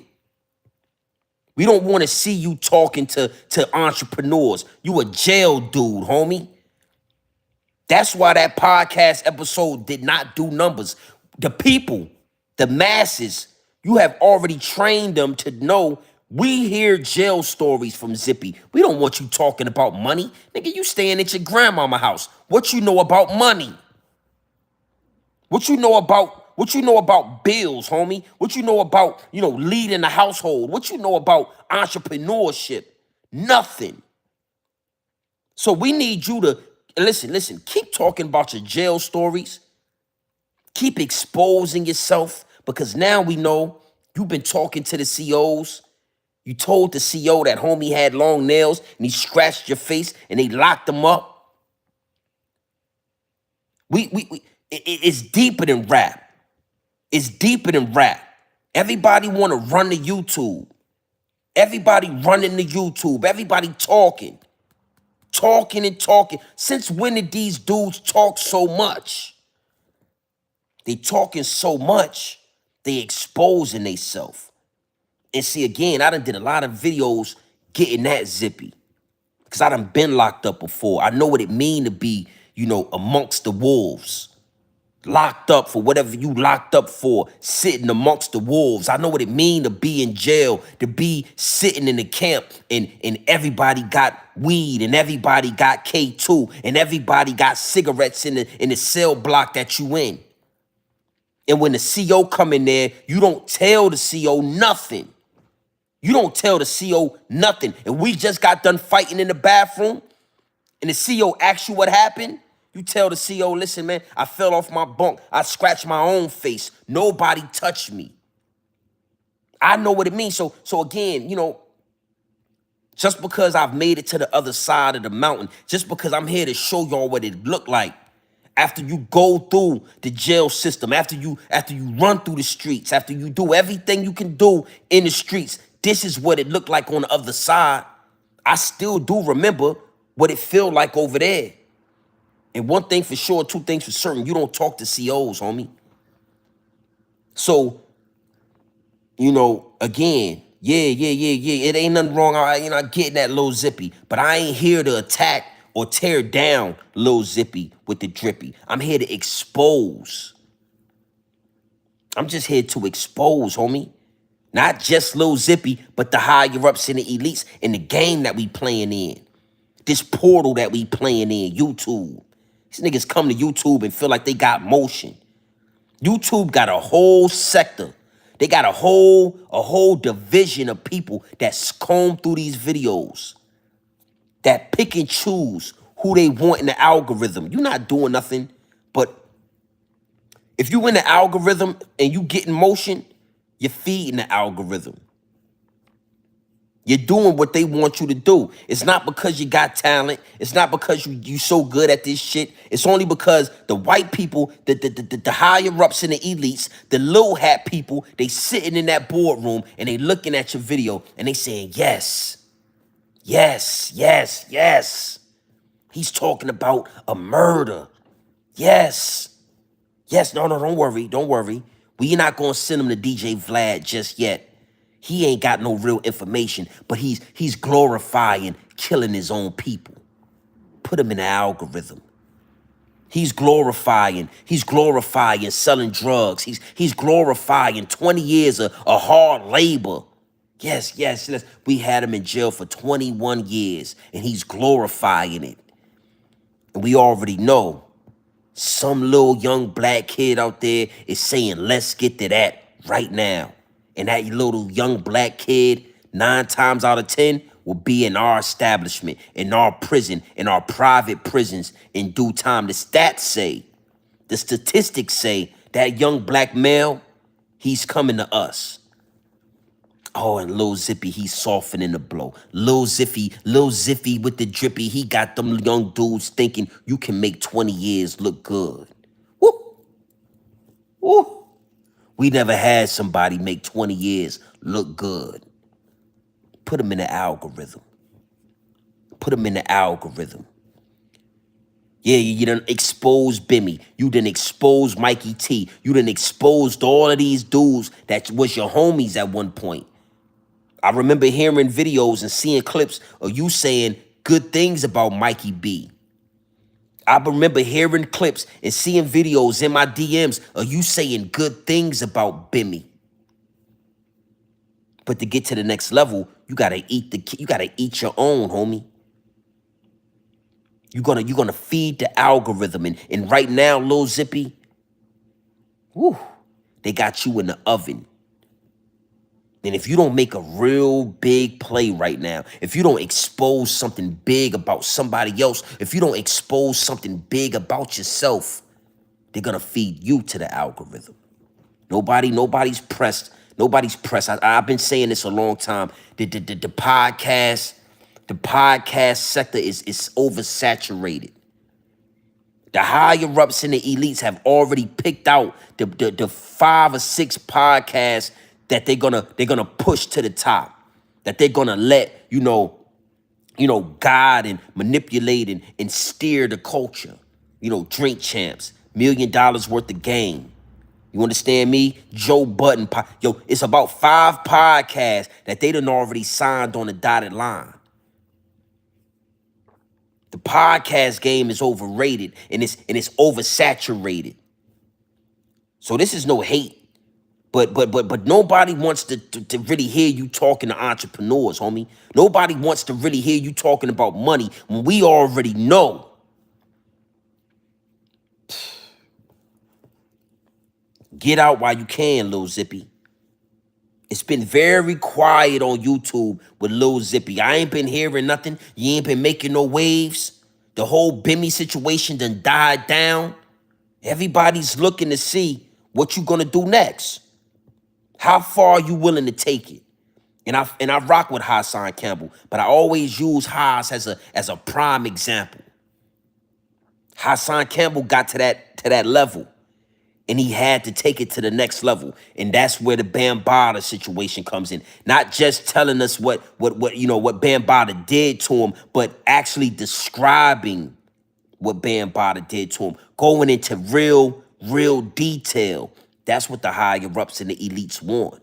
We don't want to see you talking to entrepreneurs. You a jail dude, homie. That's why that podcast episode did not do numbers. The people, the masses, you have already trained them to know we hear jail stories from Zippy. We don't want you talking about money. Nigga, you staying at your grandmama house. What you know about money? What you know about bills, homie? What you know about, leading the household? What you know about entrepreneurship? Nothing. So we need you to, listen, keep talking about your jail stories. Keep exposing yourself, because now we know you've been talking to the COs. You told the CO that homie had long nails and he scratched your face and they locked him up. It's deeper than rap. It's deeper than rap. Everybody want to run to YouTube. Everybody running to YouTube. Everybody talking and talking. Since when did these dudes talk so much? They talking so much, they exposing themselves. And see, again, I done did a lot of videos getting that zippy. Because I done been locked up before. I know what it mean to be, amongst the wolves. Locked up for whatever you locked up for, sitting amongst the wolves. I know what it mean to be in jail, to be sitting in the camp and everybody got weed and everybody got K2 and everybody got cigarettes in the cell block that you in. And when the CO come in there, you don't tell the CO nothing. You don't tell the CO nothing. And we just got done fighting in the bathroom and the CO asks you what happened. You tell the CO, listen, man, I fell off my bunk. I scratched my own face. Nobody touched me. I know what it means. So again, just because I've made it to the other side of the mountain, just because I'm here to show y'all what it looked like after you go through the jail system, after you run through the streets, after you do everything you can do in the streets, this is what it looked like on the other side. I still do remember what it felt like over there. And one thing for sure, two things for certain, you don't talk to COs, homie. So, again, yeah. It ain't nothing wrong. I getting that Lil Zippy, but I ain't here to attack or tear down Lil Zippy with the drippy. I'm here to expose. I'm just here to expose, homie. Not just Lil Zippy, but the higher ups and the elites in the game that we playing in. This portal that we playing in, YouTube. These niggas come to YouTube and feel like they got motion. YouTube got a whole sector. They got a whole division of people that comb through these videos, that pick and choose who they want in the algorithm. You're not doing nothing, but if you in the algorithm and you get in motion, you're feeding the algorithm. You're doing what they want you to do. It's not because you got talent. It's not because you so good at this shit. It's only because the white people, the higher ups and the elites, the little hat people, they sitting in that boardroom and they looking at your video and they saying, yes, yes, yes, yes. He's talking about a murder. Yes. Yes, no, don't worry. We not gonna send him to DJ Vlad just yet. He ain't got no real information, but he's glorifying killing his own people. Put him in the algorithm. He's glorifying selling drugs. He's glorifying 20 years of hard labor. Yes. We had him in jail for 21 years, and he's glorifying it. And we already know some little young black kid out there is saying, let's get to that right now. And that little young black kid, 9 times out of 10, will be in our establishment, in our prison, in our private prisons in due time. The stats say, the statistics say that young black male, he's coming to us. Oh, and Lil Zippy, he's softening the blow. Lil Zippy with the drippy, he got them young dudes thinking you can make 20 years look good. Woo! Woo! We never had somebody make 20 years look good. Put them in the algorithm. Put them in the algorithm. Yeah, you done exposed Bimmy. You done exposed Mikey T. You done exposed all of these dudes that was your homies at one point. I remember hearing videos and seeing clips of you saying good things about Mikey B. I remember hearing clips and seeing videos in my DMs of you saying good things about Bimmy. But to get to the next level, you gotta eat your own, homie. You're gonna feed the algorithm. And right now, Lil Zippy, whew, they got you in the oven. And if you don't make a real big play right now, if you don't expose something big about somebody else, if you don't expose something big about yourself, they're gonna feed you to the algorithm. Nobody's pressed Nobody's pressed. I've been saying this a long time. The podcast sector is oversaturated. The higher ups and the elites have already picked out the 5 or 6 podcasts that they're gonna push to the top, that they're gonna let guide and manipulate and steer the culture. Drink Champs, $1 million worth of game. You understand me? Joe Budden. It's about 5 podcasts that they done already signed on the dotted line. The podcast game is overrated and it's oversaturated. So this is no hate. But nobody wants to really hear you talking to entrepreneurs, homie. Nobody wants to really hear you talking about money when we already know. Get out while you can, Lil Zippy. It's been very quiet on YouTube with Lil Zippy. I ain't been hearing nothing. You ain't been making no waves. The whole Bimmy situation done died down. Everybody's looking to see what you gonna do next. How far are you willing to take it? And I rock with Hassan Campbell, but I always use Haas as a prime example. Hassan Campbell got to that level, and he had to take it to the next level, and that's where the Bambaataa situation comes in. Not just telling us what Bambaataa did to him, but actually describing what Bambaataa did to him, going into real detail. That's what the higher ups and the elites want.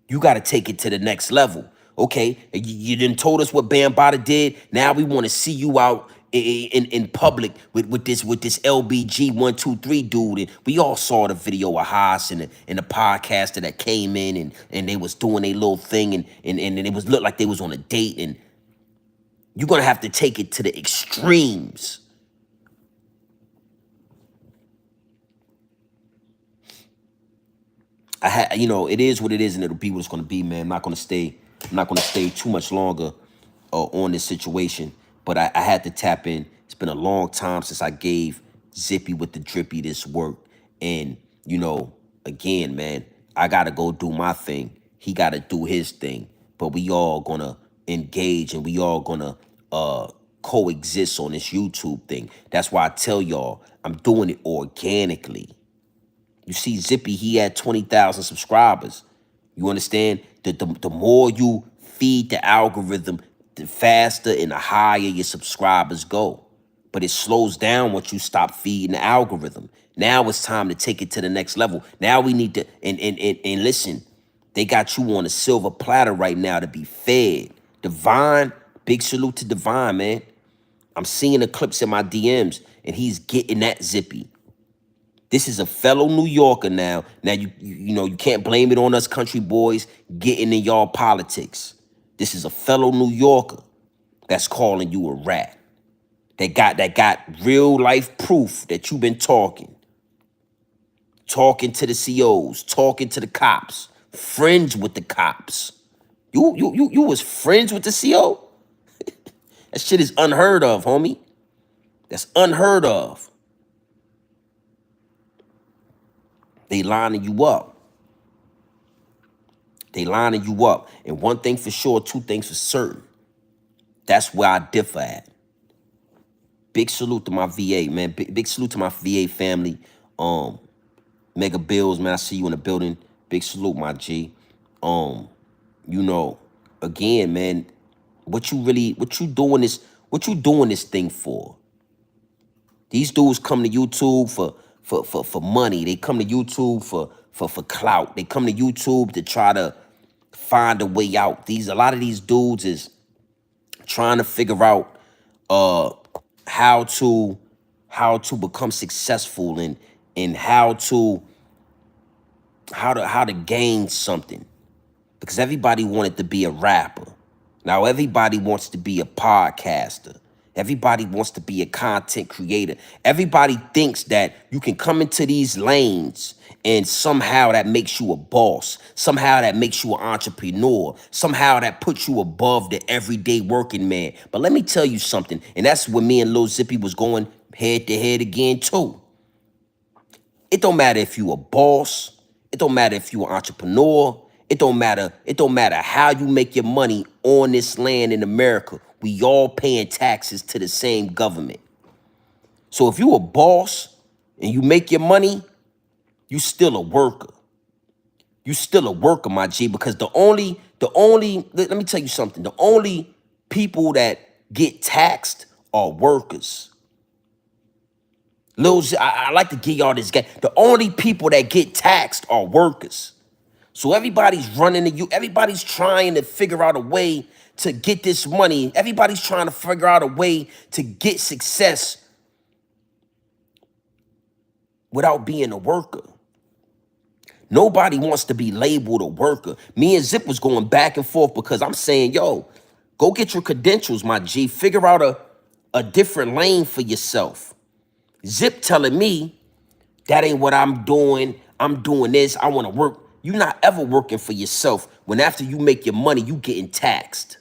You got to take it to the next level. Okay, you done told us what Bambaataa did. Now we want to see you out in public with this LBG 123 dude. And we all saw the video of Haas and the podcaster that came in and they was doing a little thing and it was looked like they was on a date. And you're gonna have to take it to the extremes. It is what it is, and it'll be what it's gonna be, man. I'm not gonna stay too much longer on this situation, but I had to tap in. It's been a long time since I gave Zippy with the Drippy this work, and again, man, I gotta go do my thing. He gotta do his thing, but we all gonna engage and we all gonna coexist on this YouTube thing. That's why I tell y'all I'm doing it organically. You see Zippy, he had 20,000 subscribers. You understand? The more you feed the algorithm, the faster and the higher your subscribers go. But it slows down once you stop feeding the algorithm. Now it's time to take it to the next level. Now we need to, and listen, they got you on a silver platter right now to be fed. Divine, big salute to Divine, man. I'm seeing the clips in my DMs, and he's getting that Zippy. This is a fellow New Yorker now. Now, you can't blame it on us country boys getting in y'all politics. This is a fellow New Yorker that's calling you a rat. That got real life proof that you've been talking to the COs, talking to the cops, friends with the cops. You was friends with the CO? That shit is unheard of, homie. That's unheard of. They lining you up. They lining you up. And one thing for sure, 2 things for certain. That's where I differ at. Big salute to my VA, man. Big salute to my VA family. Mega Bills, man. I see you in the building. Big salute, my G. Again, man, what you doing this thing for? These dudes come to YouTube for money. They come to YouTube for clout. They come to YouTube to try to find a way out. A lot of these dudes is trying to figure out how to become successful and how to gain something. Because everybody wanted to be a rapper. Now everybody wants to be a podcaster. Everybody wants to be a content creator. Everybody thinks that you can come into these lanes and somehow that makes you a boss. Somehow that makes you an entrepreneur. Somehow that puts you above the everyday working man. But let me tell you something, and that's where me and Lil Zippy was going head to head again too. It don't matter if you a boss. It don't matter if you're an entrepreneur. It don't matter how you make your money on this land in America. We all paying taxes to the same government. So if you a boss and you make your money, you still a worker. You still a worker, my G, because let me tell you something. The only people that get taxed are workers. I like to give y'all this game. The only people that get taxed are workers. So everybody's running to you. Everybody's trying to figure out a way to get this money. Everybody's trying to figure out a way to get success without being a worker. Nobody wants to be labeled a worker. Me and Zip was going back and forth because I'm saying, yo, go get your credentials, my G. Figure out a different lane for yourself. Zip telling me that ain't what I'm doing. I'm doing this. I want to work. You're not ever working for yourself when after you make your money, you getting taxed.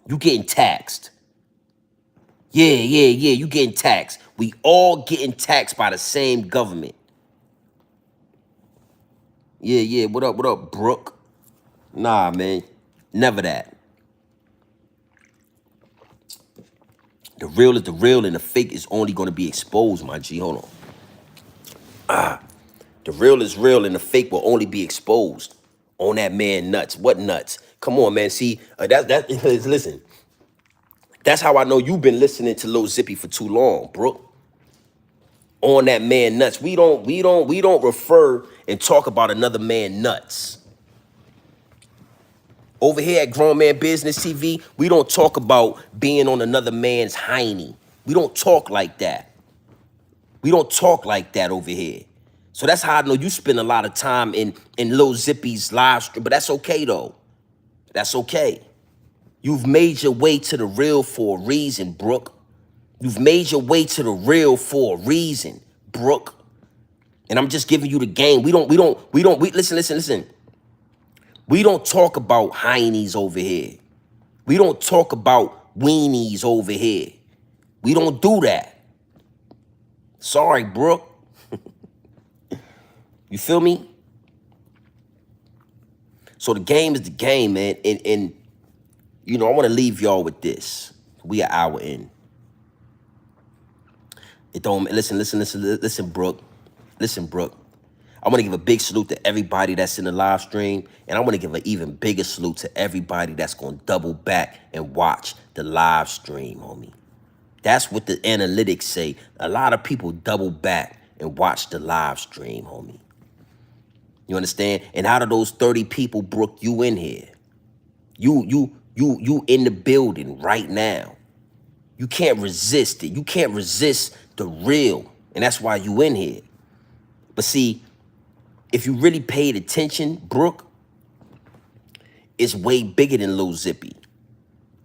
You getting taxed. Yeah, you getting taxed. We all getting taxed by the same government. Yeah, what up, Brooke? Nah, man, never that. The real is the real and the fake is only going to be exposed, my G. Hold on. The real is real and the fake will only be exposed on that man nuts. What nuts? Come on, man. See, listen. That's how I know you've been listening to Lil Zippy for too long, bro. On that man nuts. We don't refer and talk about another man nuts. Over here at Grown Man Business TV, we don't talk about being on another man's hiney. We don't talk like that. We don't talk like that over here. So that's how I know you spend a lot of time in Lil Zippy's live stream, but that's okay though. That's okay. You've made your way to the real for a reason, Brooke. You've made your way to the real for a reason, Brooke. And I'm just giving you the game. Listen. We don't talk about heinies over here. We don't talk about weenies over here. We don't do that. Sorry, Brooke. You feel me? So the game is the game, man. And you know, I want to leave y'all with this. We are an hour in. It don't listen, Brooke. Listen, Brooke. I want to give a big salute to everybody that's in the live stream, and I want to give an even bigger salute to everybody that's going to double back and watch the live stream, homie. That's what the analytics say. A lot of people double back and watch the live stream, homie. You understand? And out of those 30 people, Brooke, you in here. You in the building right now. You can't resist it. You can't resist the real, and that's why you in here. But see, if you really paid attention, Brooke, it's way bigger than Lil Zippy.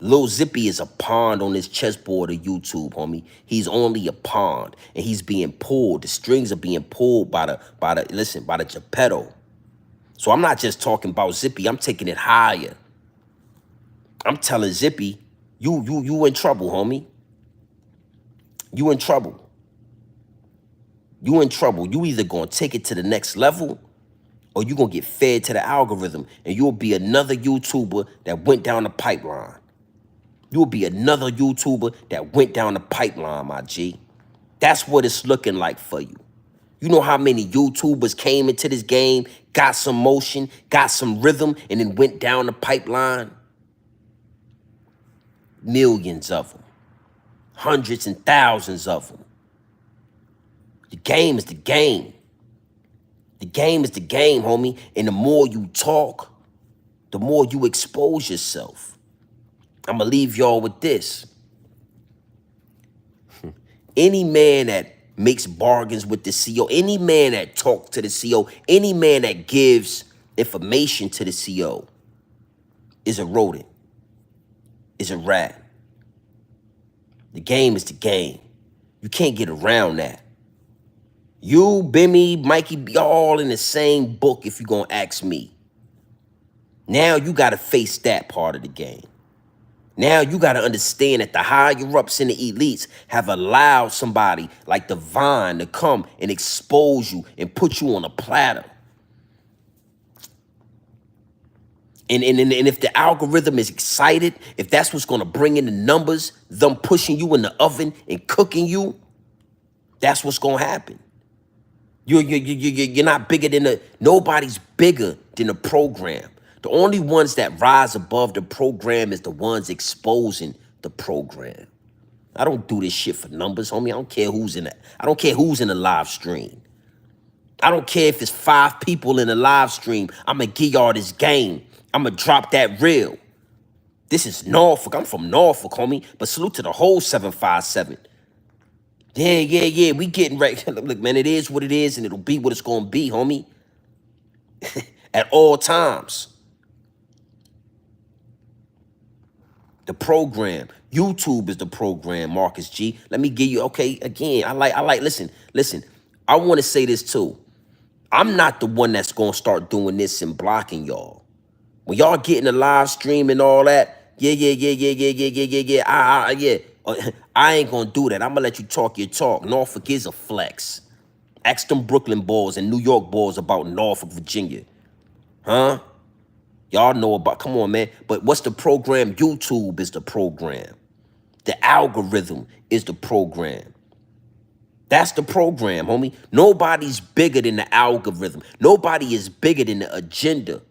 Lil Zippy is a pawn on this chessboard of YouTube, homie. He's only a pawn, and he's being pulled. The strings are being pulled by the Geppetto. So I'm not just talking about Zippy. I'm taking it higher. I'm telling Zippy, you in trouble, homie. You in trouble. You in trouble. You either gonna take it to the next level or you gonna get fed to the algorithm and you'll be another YouTuber that went down the pipeline. You'll be another YouTuber that went down the pipeline, my G. That's what it's looking like for you. You know how many YouTubers came into this game, got some motion, got some rhythm, and then went down the pipeline? Millions of them. Hundreds and thousands of them. The game is the game. The game is the game, homie. And the more you talk, the more you expose yourself. I'm going to leave y'all with this. Any man that makes bargains with the CEO, any man that talks to the CEO, any man that gives information to the CEO is a rodent, is a rat. The game is the game. You can't get around that. You, Bimmy, Mikey, be all in the same book if you're going to ask me. Now you got to face that part of the game. Now you got to understand that the higher ups and the elites have allowed somebody like Divine to come and expose you and put you on a platter. And if the algorithm is excited, if that's what's going to bring in the numbers, them pushing you in the oven and cooking you, that's what's going to happen. You're not bigger than nobody's bigger than the program. The only ones that rise above the program is the ones exposing the program. I don't do this shit for numbers, homie. I don't care who's in it. I don't care who's in the live stream. I don't care if it's 5 people in the live stream. I'm going to give y'all this game. I'm going to drop that reel. This is Norfolk. I'm from Norfolk, homie. But salute to the whole 757. Yeah. We getting ready. Look, man, it is what it is, and it'll be what it's going to be, homie. At all times. The program. YouTube is the program, Marcus G. Let me give you, okay, again, I like, listen. I want to say this too. I'm not the one that's going to start doing this and blocking y'all. When y'all get in the live stream and all that, yeah. I ain't going to do that. I'm going to let you talk your talk. Norfolk is a flex. Ask them Brooklyn boys and New York boys about Norfolk, Virginia. Huh? Y'all know about, come on, man. But what's the program? YouTube is the program. The algorithm is the program. That's the program, homie. Nobody's bigger than the algorithm. Nobody is bigger than the agenda.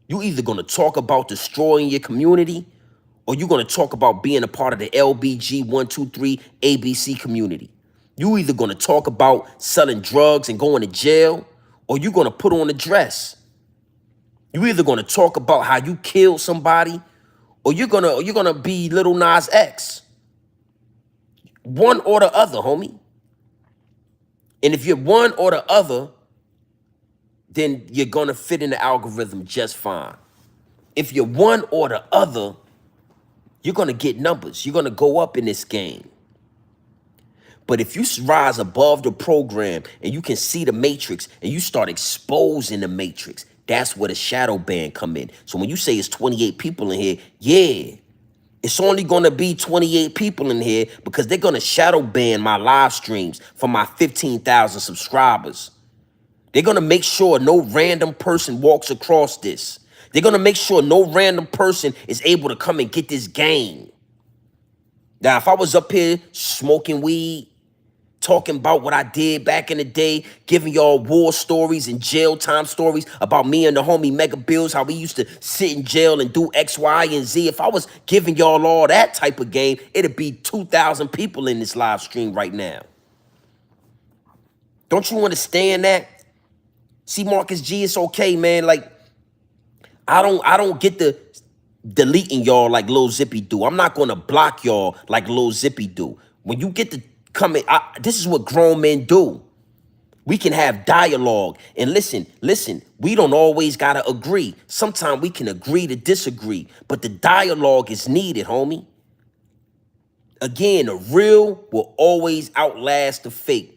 You either going to talk about destroying your community or you're going to talk about being a part of the LBG 123 ABC community. You either going to talk about selling drugs and going to jail or you're going to put on a dress. You either going to talk about how you killed somebody or you're gonna be Little Nas X. One or the other, homie. And if you're one or the other, then you're gonna fit in the algorithm just fine. If you're one or the other, you're gonna get numbers. You're gonna go up in this game. But if you rise above the program and you can see the matrix and you start exposing the matrix, that's where the shadow ban come in. So when you say it's 28 people in here, yeah, it's only going to be 28 people in here because they're going to shadow ban my live streams for my 15,000 subscribers. They're going to make sure no random person walks across this. They're going to make sure no random person is able to come and get this game. Now, if I was up here smoking weed, talking about what I did back in the day, giving y'all war stories and jail time stories about me and the homie Mega Bills, how we used to sit in jail and do X, Y, and Z. If I was giving y'all all that type of game, it'd be 2,000 people in this live stream right now. Don't you understand that? See, Marcus G, it's okay, man. Like, I don't get the deleting y'all like Lil Zippy do. I'm not going to block y'all like Lil Zippy do. When you get to come in, this is what grown men do. We can have dialogue. And listen, we don't always got to agree. Sometimes we can agree to disagree. But the dialogue is needed, homie. Again, the real will always outlast the fake.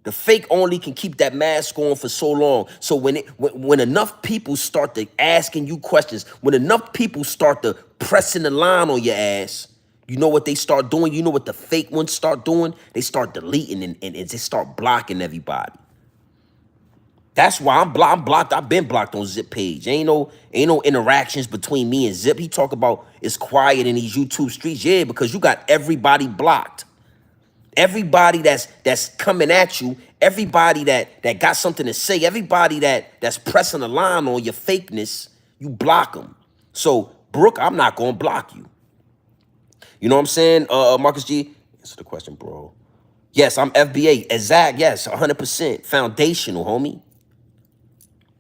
The fake only can keep that mask on for so long. So when enough people start to asking you questions, when enough people start to pressing the line on your ass, you know what they start doing? You know what the fake ones start doing? They start deleting and they start blocking everybody. That's why I'm blocked. I've been blocked on Zip page. Ain't no interactions between me and Zip. He talk about it's quiet in these YouTube streets. Yeah, because you got everybody blocked. Everybody that's coming at you, everybody that got something to say, everybody that's pressing a line on your fakeness, you block them. So, Brooke, I'm not going to block you. You know what I'm saying, Marcus G? Answer the question, bro. Yes, I'm FBA. Exact, yes, 100%. Foundational, homie.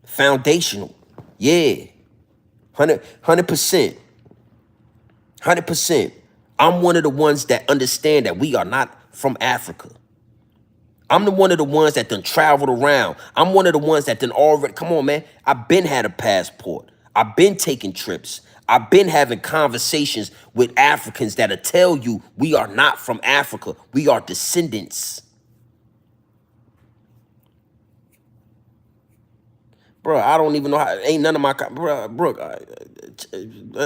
Foundational. Yeah. 100%. 100%. I'm one of the ones that understand that we are not from Africa. I'm the one of the ones that done traveled around. I'm one of the ones that done already, come on, man. I've been had a passport. I've been taking trips. I've been having conversations with Africans that'll tell you we are not from Africa. We are descendants. Bro, I don't even know how, ain't none of my, bro, Brooke,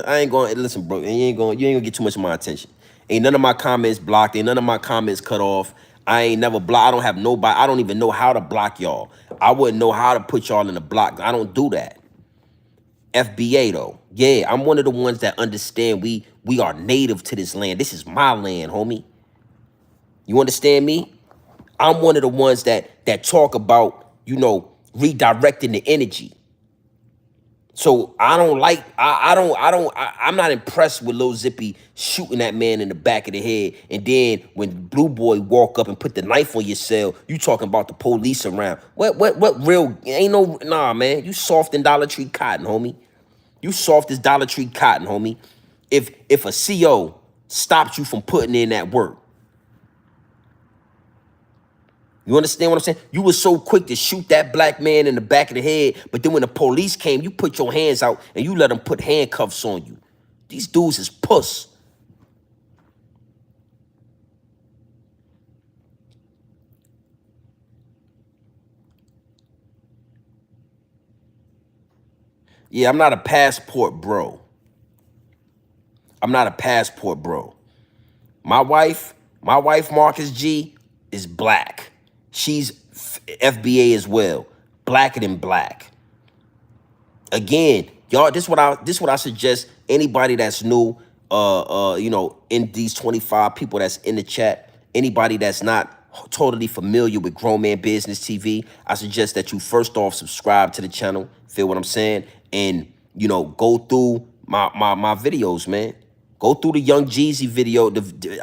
I ain't going. Listen, bro. You ain't gonna get too much of my attention. Ain't none of my comments blocked. Ain't none of my comments cut off. I ain't never blocked. I don't have nobody. I don't even know how to block y'all. I wouldn't know how to put y'all in the block. I don't do that. FBA though. Yeah, I'm one of the ones that understand we are native to this land. This is my land, homie. You understand me? I'm one of the ones that talk about, redirecting the energy. So I don't like, I'm not impressed with Lil Zippy shooting that man in the back of the head. And then when Blue Boy walk up and put the knife on your cell, you talking about the police around. What real, ain't no, nah, man. You soft in Dollar Tree cotton, homie. You soft as Dollar Tree cotton, homie. If a CO stopped you from putting in that work, you understand what I'm saying? You were so quick to shoot that black man in the back of the head, but then when the police came, you put your hands out and you let them put handcuffs on you. These dudes is puss. Yeah, I'm not a passport bro. I'm not a passport bro. My wife, Marcus G, is black. She's FBA as well. Blacker than black. Again, y'all, this what I suggest anybody that's new, in these 25 people that's in the chat, anybody that's not totally familiar with Grown Man Business TV, I suggest that you first off subscribe to the channel, feel what I'm saying, and go through my videos, man. Go through the Young Jeezy video.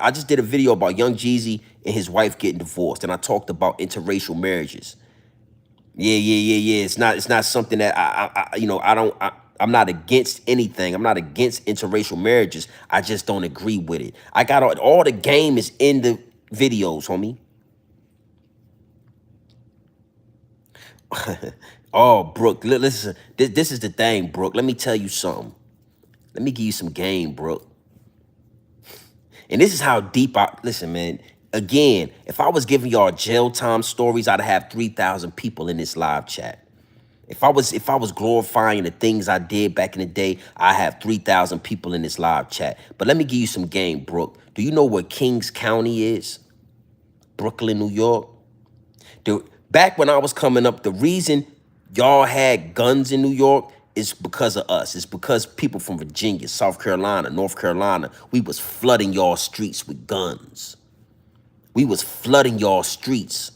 I just did a video about Young Jeezy and his wife getting divorced, and I talked about interracial marriages. Yeah. It's not something that I'm not against anything. I'm not against interracial marriages. I just don't agree with it. I got all the game is in the videos, homie. Oh, Brooke, listen. This is the thing, Brooke. Let me tell you something. Let me give you some game, Brooke. And this is how deep listen, man. Again, if I was giving y'all jail time stories, I'd have 3,000 people in this live chat. If I was glorifying the things I did back in the day, I have 3,000 people in this live chat. But let me give you some game, Brooke. Do you know where Kings County is? Brooklyn, New York. Back when I was coming up, the reason y'all had guns in New York is because of us. It's because people from Virginia, South Carolina, North Carolina, we was flooding y'all streets with guns. We was flooding y'all streets.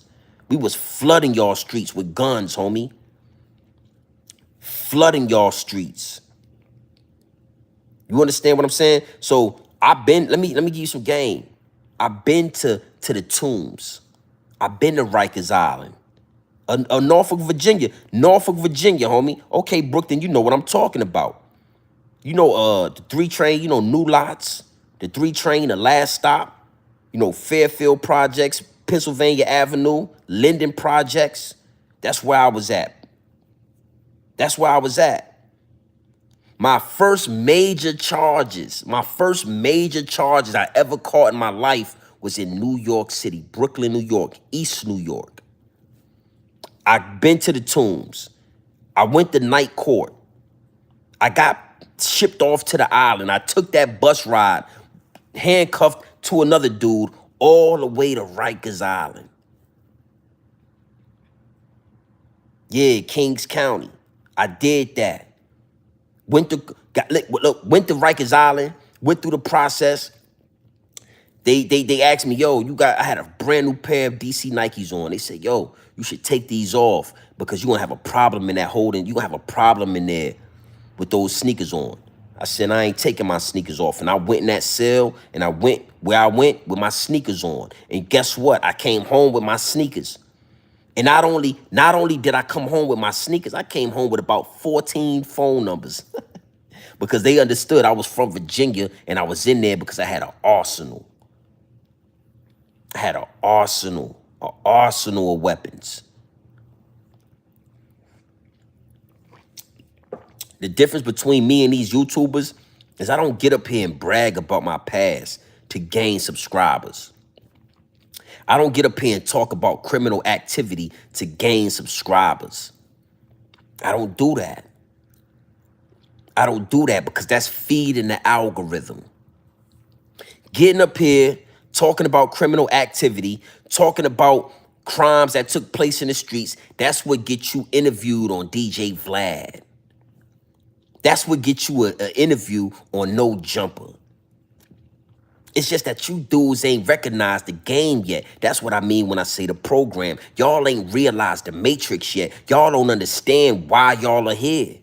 We was flooding y'all streets with guns, homie. Flooding y'all streets. You understand what I'm saying? So let me give you some game. I've been to the Tombs. I've been to Rikers Island. Norfolk, Virginia, homie. Okay, Brooke, then you know what I'm talking about. The 3 train, New Lots, the 3 train, the last stop, Fairfield Projects, Pennsylvania Avenue, Linden Projects. That's where I was at. My first major charges I ever caught in my life was in New York City, Brooklyn, New York, East New York. I've been to the Tombs. I went to night court. I got shipped off to the island. I took that bus ride, handcuffed to another dude, all the way to Rikers Island. Yeah, Kings County. I did that. Went to Rikers Island, went through the process. They asked me, yo, I had a brand new pair of DC Nikes on. They said, yo, you should take these off because you're gonna have a problem in that holding. You're gonna have a problem in there with those sneakers on. I said, I ain't taking my sneakers off. And I went in that cell and I went where I went with my sneakers on. And guess what? I came home with my sneakers. And not only did I come home with my sneakers, I came home with about 14 phone numbers because they understood I was from Virginia and I was in there because I had an arsenal. I had an arsenal of weapons. The difference between me and these YouTubers is I don't get up here and brag about my past to gain subscribers. I don't get up here and talk about criminal activity to gain subscribers. I don't do that. I don't do that because that's feeding the algorithm. Getting up here, talking about criminal activity, talking about crimes that took place in the streets, that's what gets you interviewed on DJ Vlad. That's what gets you an interview on No Jumper. It's just that you dudes ain't recognized the game yet. That's what I mean when I say the program. Y'all ain't realized the matrix yet. Y'all don't understand why y'all are here.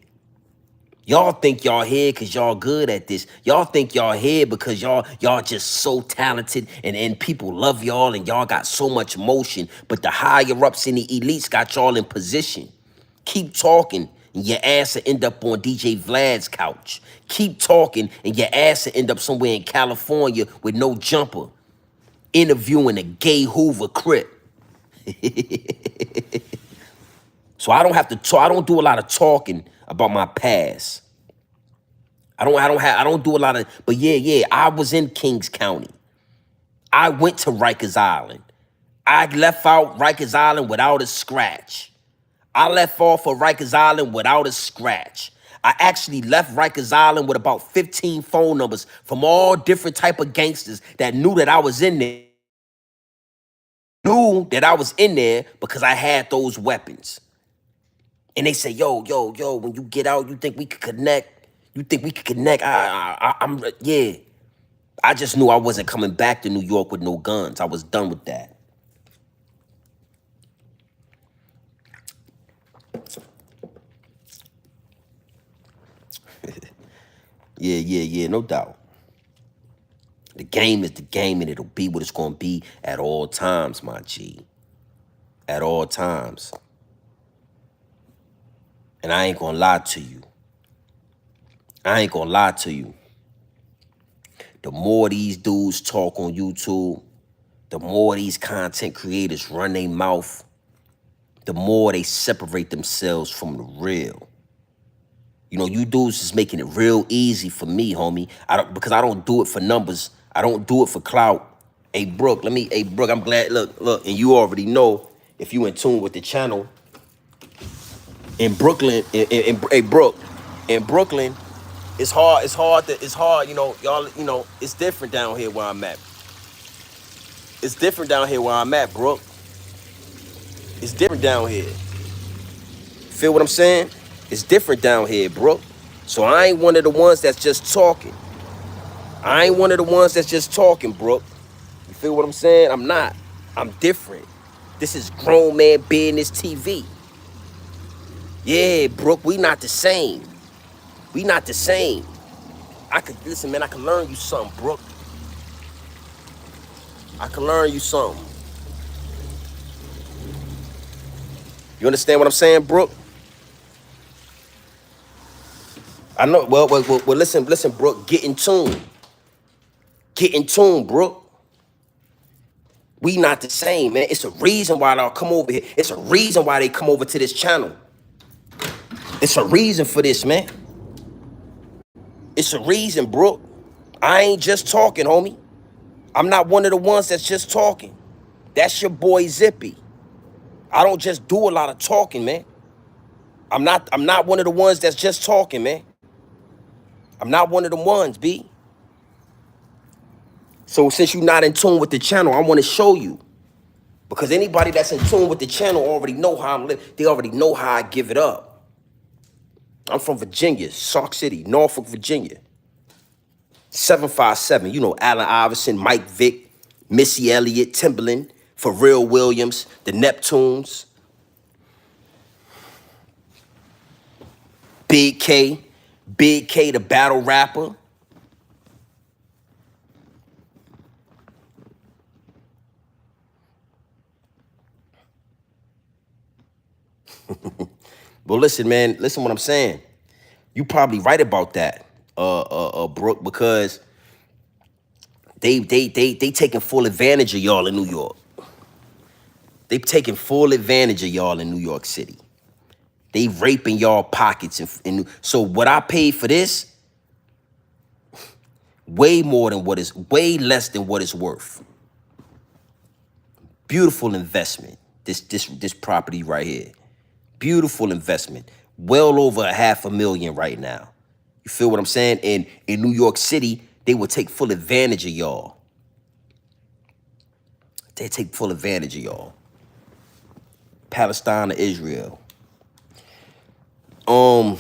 Y'all think y'all here because y'all good at this. Y'all think y'all here because y'all just so talented and people love y'all and y'all got so much motion. But the higher ups and the elites got y'all in position. Keep talking and your ass will end up on DJ Vlad's couch. Keep talking and your ass will end up somewhere in California with No Jumper, interviewing a gay Hoover Crip. So I don't have to talk. I don't do a lot of talking about my past. I don't do a lot of, but yeah, I was in Kings County. I went to Rikers Island. I left out Rikers Island without a scratch. I left off of Rikers Island without a scratch. I actually left Rikers Island with about 15 phone numbers from all different type of gangsters that knew that I was in there. Knew that I was in there because I had those weapons. And they say, yo, when you get out, you think we could connect? You think we could connect? Yeah. I just knew I wasn't coming back to New York with no guns. I was done with that. Yeah, no doubt. The game is the game, and it'll be what it's going to be at all times, my G. At all times. And I ain't going to lie to you. The more these dudes talk on YouTube, the more these content creators run their mouth, the more they separate themselves from the real. You know, you dudes is making it real easy for me, homie. Because I don't do it for numbers. I don't do it for clout. Hey, Brooke, I'm glad, look, and you already know, if you in tune with the channel, in Brooklyn, hey, Brooke, in Brooklyn, it's hard, you know, y'all, you know, it's different down here where I'm at. It's different down here where I'm at, Brooke. It's different down here. Feel what I'm saying? It's different down here, Brooke. So I ain't one of the ones that's just talking. Brooke. You feel what I'm saying? I'm not. I'm different. This is grown man business TV. Yeah, Brooke, we not the same. Listen, man, I can learn you something, Brooke. You understand what I'm saying, Brooke? I know. Well, listen, Brooke. Get in tune, Brooke. We not the same, man. It's a reason why they'll come over here. It's a reason why they come over to this channel. It's a reason for this, man. It's a reason, Brooke. I ain't just talking, homie. I'm not one of the ones that's just talking. That's your boy Zippy. I don't just do a lot of talking, man. I'm not one of the ones that's just talking, man. I'm not one of the ones, B. So since you're not in tune with the channel, I want to show you. Because anybody that's in tune with the channel already know how I'm living. They already know how I give it up. I'm from Virginia, Sauk City, Norfolk, Virginia. 757, you know, Allen Iverson, Mike Vick, Missy Elliott, Timberland, Pharrell Williams, the Neptunes, Big K, the battle rapper. Well, listen, man, listen what I'm saying. You probably right about that, Brooke, because they taking full advantage of y'all in New York. They taking full advantage of y'all in New York City. They raping y'all pockets. So what I paid for this, way less than what it's worth. Beautiful investment. This property right here. Beautiful investment. Well over $500,000 right now. You feel what I'm saying? And in New York City, they will take full advantage of y'all. They take full advantage of y'all. Palestine or Israel. I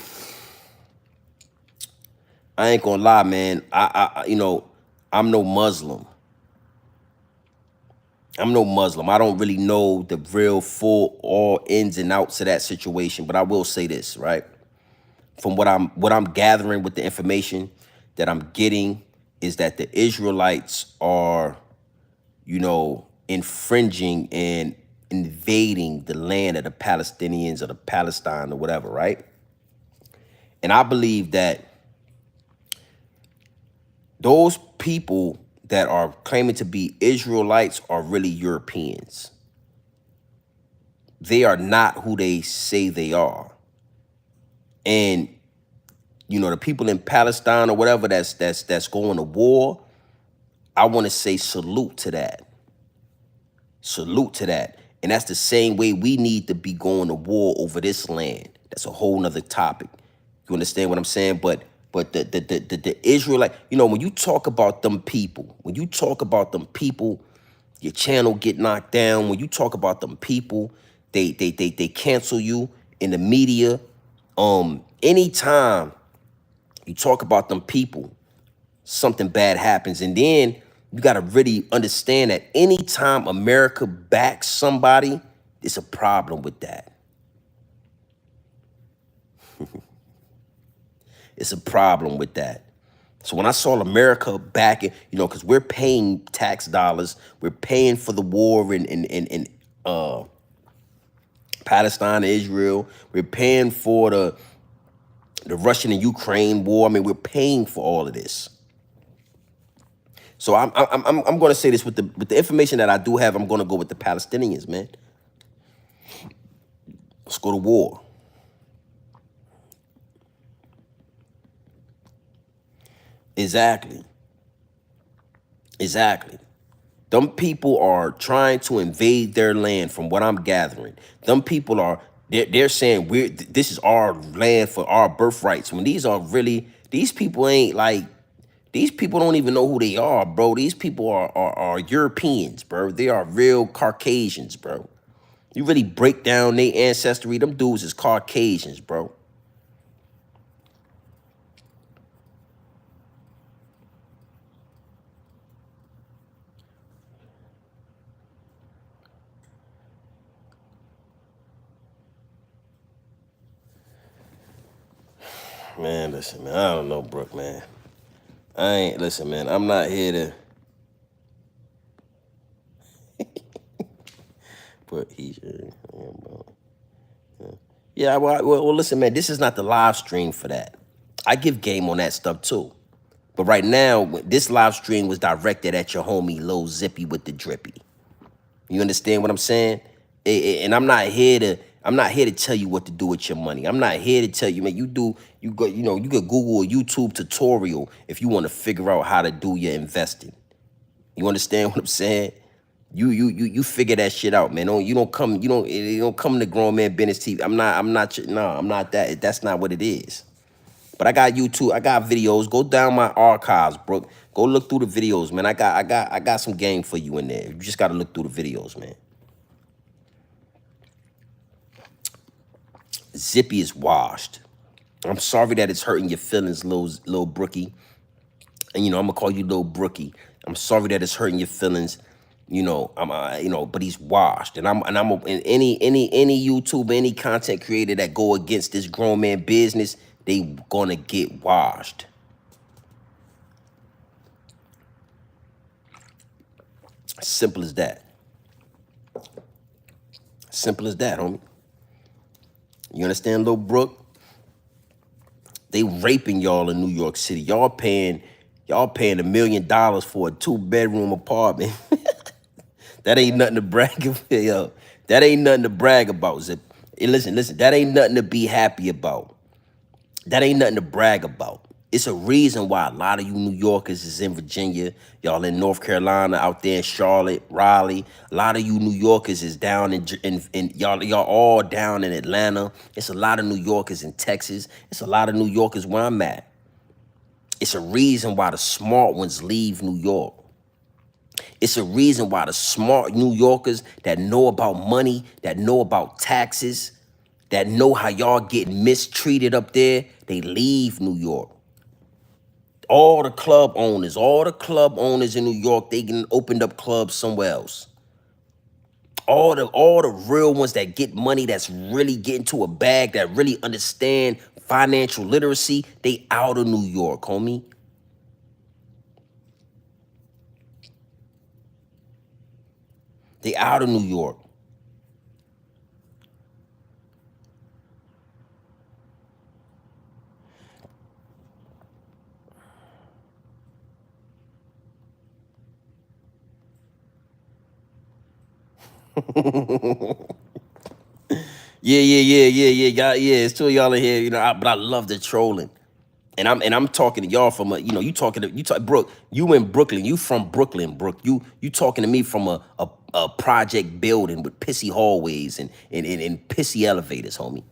ain't gonna lie, man. I'm no Muslim. I'm no Muslim. I don't really know the real full all ins and outs of that situation, but I will say this, right? From what I'm gathering with the information that I'm getting is that the Israelites are, infringing and invading the land of the Palestinians or the Palestine or whatever, right? And I believe that those people that are claiming to be Israelites are really Europeans. They are not who they say they are. And the people in Palestine or whatever that's going to war, I want to say salute to that. Salute to that. And that's the same way we need to be going to war over this land. That's a whole nother topic. You understand what I'm saying? But the Israelite, when you talk about them people, your channel get knocked down. When you talk about them people, they cancel you in the media. Anytime you talk about them people, something bad happens. And then you got to really understand that anytime America backs somebody, it's a problem with that. It's a problem with that. So when I saw America backing, because we're paying tax dollars, we're paying for the war in Palestine, Israel, we're paying for the Russian and Ukraine war. I mean, we're paying for all of this. So I'm going to say this with the information that I do have. I'm going to go with the Palestinians, man. Let's go to war. Exactly. Them people are trying to invade their land, from what I'm gathering. Them people are they're saying this is our land for our birthrights. When these people ain't like. These people don't even know who they are, bro. These people are Europeans, bro. They are real Caucasians, bro. You really break down their ancestry, them dudes is Caucasians, bro. Man, listen, man. I don't know, Brooke, man. Listen, man. I'm not here to put Yeah, well, listen, man. This is not the live stream for that. I give game on that stuff too. But right now, this live stream was directed at your homie Lil Zippy with the drippy. You understand what I'm saying? And I'm not here to tell you what to do with your money. I'm not here to tell you, man, you could Google a YouTube tutorial if you want to figure out how to do your investing. You understand what I'm saying? You figure that shit out, man. You don't come to Grown Man Business TV. I'm not that. That's not what it is. But I got YouTube, I got videos. Go down my archives, Brooke. Go look through the videos, man. I got some game for you in there. You just gotta look through the videos, man. Zippy is washed. I'm sorry that it's hurting your feelings, little Brookie. And I'm gonna call you Little Brookie. I'm sorry that it's hurting your feelings. But he's washed. And any YouTube, any content creator that go against this Grown Man Business, they gonna get washed. Simple as that. Simple as that, homie. You understand, Lil Brooke? They raping y'all in New York City. Y'all paying $1 million for a 2-bedroom apartment. That ain't nothing to brag about, yo. That ain't nothing to brag about, Zip. Hey, listen, that ain't nothing to be happy about. That ain't nothing to brag about. It's a reason why a lot of you New Yorkers is in Virginia, y'all in North Carolina, out there in Charlotte, Raleigh. A lot of you New Yorkers is down in y'all all down in Atlanta. It's a lot of New Yorkers in Texas. It's a lot of New Yorkers where I'm at. It's a reason why the smart ones leave New York. It's a reason why the smart New Yorkers that know about money, that know about taxes, that know how y'all get mistreated up there, they leave New York. All the club owners in New York, they can opened up clubs somewhere else. All the real ones that get money, that's really getting to a bag, that really understand financial literacy, they out of New York, homie. They out of New York. Yeah. It's two of y'all in here, but I love the trolling. And I'm talking to y'all from Brooke, you in Brooklyn, you from Brooklyn, Brooke. You talking to me from a project building with pissy hallways and pissy elevators, homie.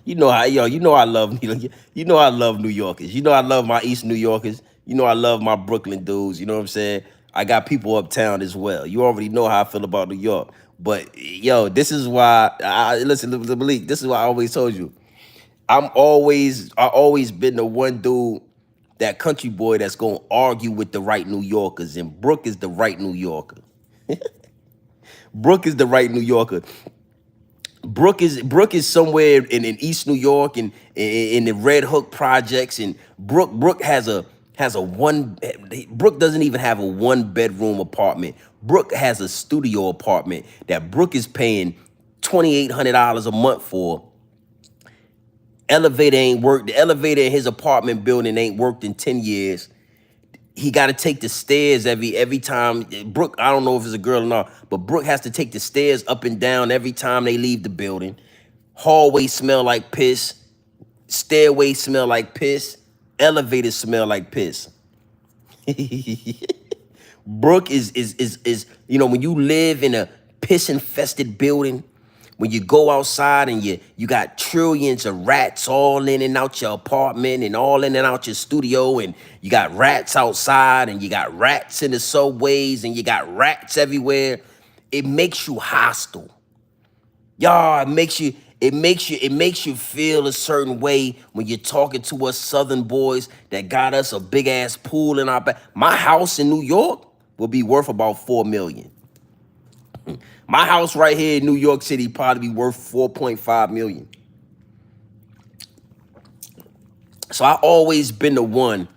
I love I love New Yorkers. I love my East New Yorkers. I love my Brooklyn dudes. You know what I'm saying? I got people uptown as well. You already know how I feel about New York. But yo, this is why listen to Malik. This is why I always told you. I always been the one dude, that country boy that's gonna argue with the right New Yorkers, and Brooke is the right New Yorker. Brooke is the right New Yorker. Brooke is somewhere in East New York and in the Red Hook projects, and Brooke has a one. Brooke doesn't even have a 1-bedroom apartment. Brooke has a studio apartment that Brooke is paying $2,800 a month for. Elevator ain't worked. The elevator in his apartment building ain't worked in 10 years. He got to take the stairs every time. Brooke, I don't know if it's a girl or not, but Brooke has to take the stairs up and down every time they leave the building. Hallway smell like piss. Stairway smell like piss. Elevators smell like piss. Brooke is when you live in a piss infested building, when you go outside and you got trillions of rats all in and out your apartment and all in and out your studio, and you got rats outside and you got rats in the subways and you got rats everywhere, it makes you hostile. Y'all, it makes you feel a certain way when you're talking to us Southern boys that got us a big ass pool in our back. My house in New York will be worth about $4 million. My house right here in New York City probably be worth 4.5 million. So I always been the one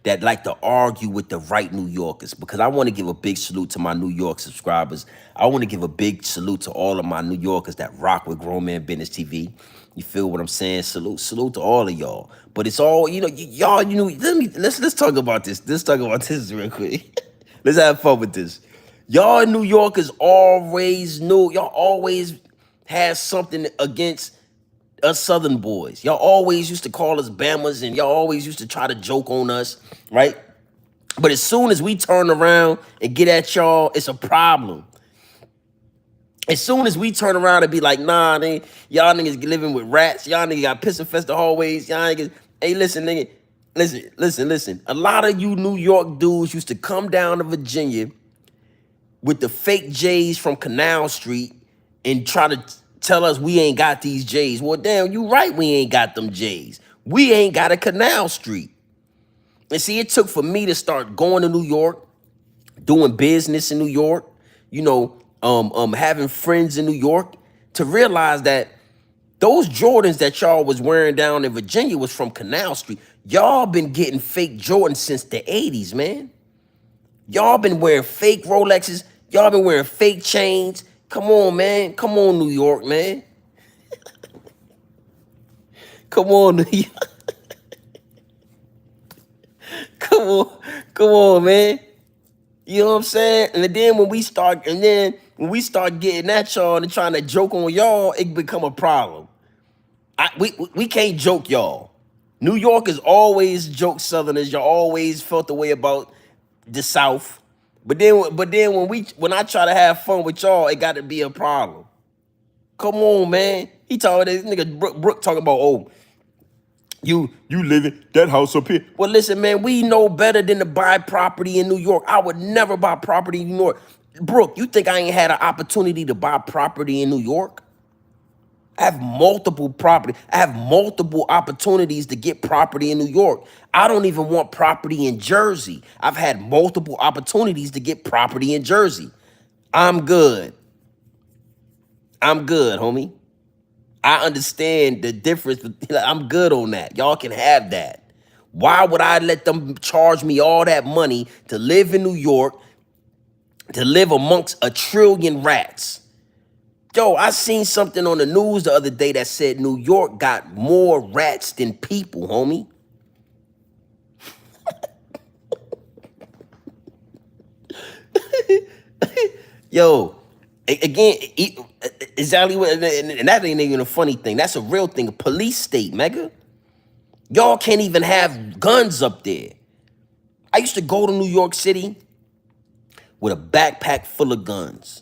that like to argue with the right New Yorkers, because I want to give a big salute to my New York subscribers. I want to give a big salute to all of my New Yorkers that rock with Grown Man Business TV. You feel what I'm saying? Salute to all of y'all. But it's all, y'all, let's talk about this. Let's talk about this real quick. Let's have fun with this. Y'all New Yorkers always knew, y'all always had something against us Southern boys. Y'all always used to call us Bamas, and y'all always used to try to joke on us, right? But as soon as we turn around and get at y'all, it's a problem. As soon as we turn around and be like, nah, y'all niggas living with rats, y'all niggas got piss infested hallways, y'all niggas, hey, listen, nigga, listen. A lot of you New York dudes used to come down to Virginia with the fake J's from Canal Street and try to tell us we ain't got these J's. Well, damn, you right, we ain't got them J's. We ain't got a Canal Street. And see, it took for me to start going to New York, doing business in New York, having friends in New York, to realize that those Jordans that y'all was wearing down in Virginia was from Canal Street. Y'all been getting fake Jordans since the 80s, man. Y'all been wearing fake Rolexes. Y'all been wearing fake chains. Come on, man. Come on, New York, man. Come on, New York. Come on, man. You know what I'm saying? And then when we start getting at y'all and trying to joke on y'all, it become a problem. We can't joke y'all. New Yorkers always joke Southerners. Y'all always felt the way about the South. But then when I try to have fun with y'all, it got to be a problem. Come on, man. He talking this nigga Brooke talking about, oh, you live in that house up here. Well, listen, man, we know better than to buy property in New York. I would never buy property in New York. Brooke, you think I ain't had an opportunity to buy property in New York? I have multiple property. I have multiple opportunities to get property in New York. I don't even want property in Jersey. I've had multiple opportunities to get property in Jersey. I'm good. I'm good, homie. I understand the difference. I'm good on that. Y'all can have that. Why would I let them charge me all that money to live in New York, to live amongst a trillion rats? Yo, I seen something on the news the other day that said New York got more rats than people, homie. Yo, again, exactly what, and that ain't even a funny thing. That's a real thing. A police state, mega. Y'all can't even have guns up there. I used to go to New York City with a backpack full of guns.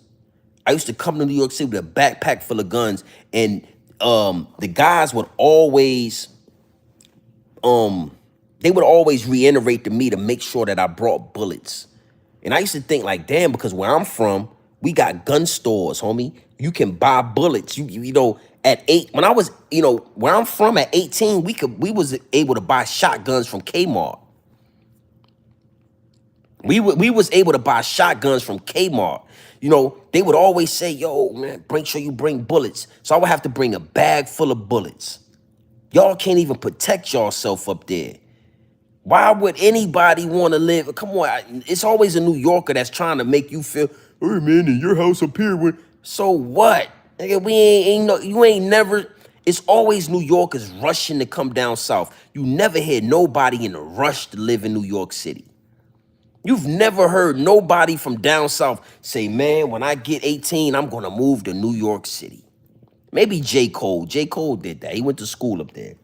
I used to come to New York City with a backpack full of guns, and the guys would always they would always reiterate to me to make sure that I brought bullets. And I used to think like, damn, because where I'm from, we got gun stores, homie. You can buy bullets. You know, at 8, when I was, you know, where I'm from at 18, we was able to buy shotguns from Kmart. We was able to buy shotguns from Kmart. You know, they would always say, yo, man, make sure you bring bullets. So I would have to bring a bag full of bullets. Y'all can't even protect yourself up there. Why would anybody want to live? Come on, it's always a New Yorker that's trying to make you feel, hey man, in your house up here with. So what? Nigga, we ain't no, you ain't never. It's always New Yorkers rushing to come down south. You never hear nobody in a rush to live in New York City. You've never heard nobody from down south say, man, when I get 18, I'm gonna move to New York City. Maybe J. Cole. J. Cole did that. He went to school up there.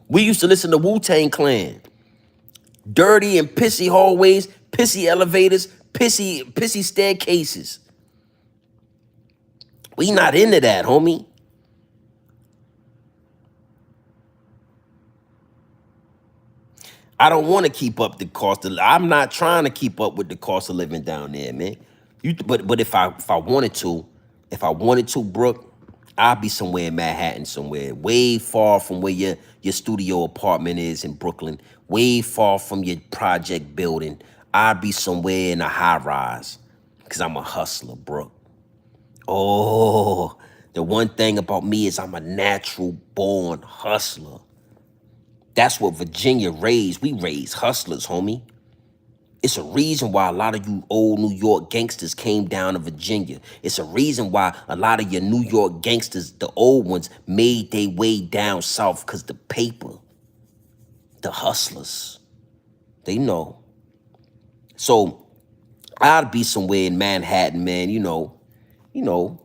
We used to listen to Wu-Tang Clan. Dirty and pissy hallways, pissy elevators, pissy staircases. We not into that, homie. I don't want to keep up the cost of. I'm not trying to keep up with the cost of living down there, man. But if I wanted to, Brooke, I'd be somewhere in Manhattan, somewhere way far from where your studio apartment is in Brooklyn, way far from your project building. I'd be somewhere in a high rise, because I'm a hustler, Brooke. Oh, the one thing about me is I'm a natural born hustler. That's what Virginia raised. We raised hustlers, homie. It's a reason why a lot of you old New York gangsters came down to Virginia. It's a reason why a lot of your New York gangsters, the old ones, made their way down south, because the paper, the hustlers, they know. So I'd be somewhere in Manhattan, man, you know,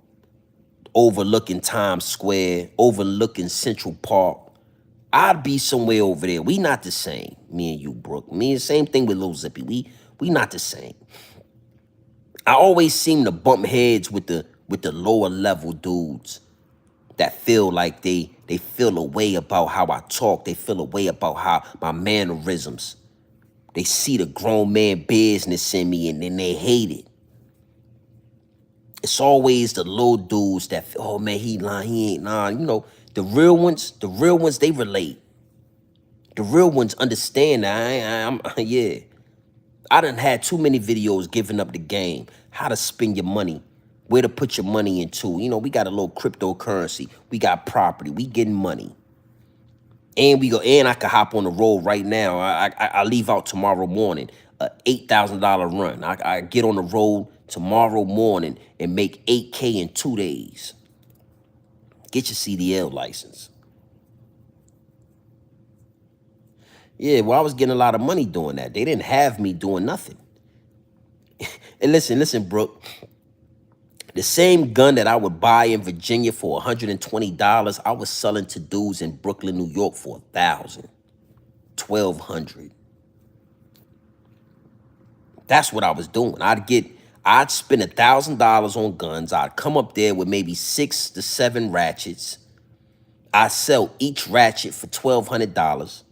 overlooking Times Square, overlooking Central Park. I'd be somewhere over there. We not the same, me and you, Brooke. Me, same thing with Lil Zippy. We not the same. I always seem to bump heads with the lower level dudes that feel like they feel a way about how I talk. They feel a way about how my mannerisms. They see the grown man business in me and then they hate it. It's always the little dudes that feel, oh man, he lying, he ain't lying. You know, the real ones, they relate. The real ones understand that. Yeah. I done had too many videos giving up the game, how to spend your money, where to put your money into. You know, we got a little cryptocurrency. We got property. We getting money. And I could hop on the road right now. I leave out tomorrow morning, a $8,000 run. I get on the road tomorrow morning and make 8K in 2 days. Get your CDL license. Yeah, well, I was getting a lot of money doing that. They didn't have me doing nothing. And listen, Brooke. The same gun that I would buy in Virginia for $120, I was selling to dudes in Brooklyn, New York for $1,000, $1,200. That's what I was doing. I'd spend $1,000 on guns. I'd come up there with maybe 6 to 7 ratchets. I'd sell each ratchet for $1,200.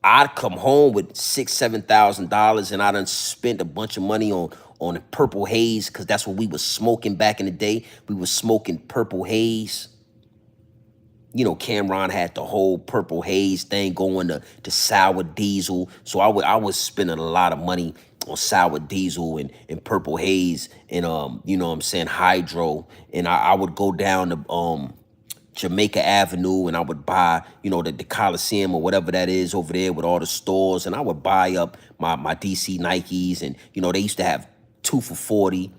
I'd come home with $6,000, $7,000, and I done spent a bunch of money on Purple Haze, because that's what we was smoking back in the day. We was smoking Purple Haze. You know, Cameron had the whole Purple Haze thing going to Sour Diesel. So I was spending a lot of money on Sour Diesel and Purple Haze and you know what I'm saying, Hydro. And I would go down to Jamaica Avenue, and I would buy, you know, the Coliseum or whatever that is over there with all the stores, and I would buy up my DC Nikes, and you know, they used to have 2 for 40.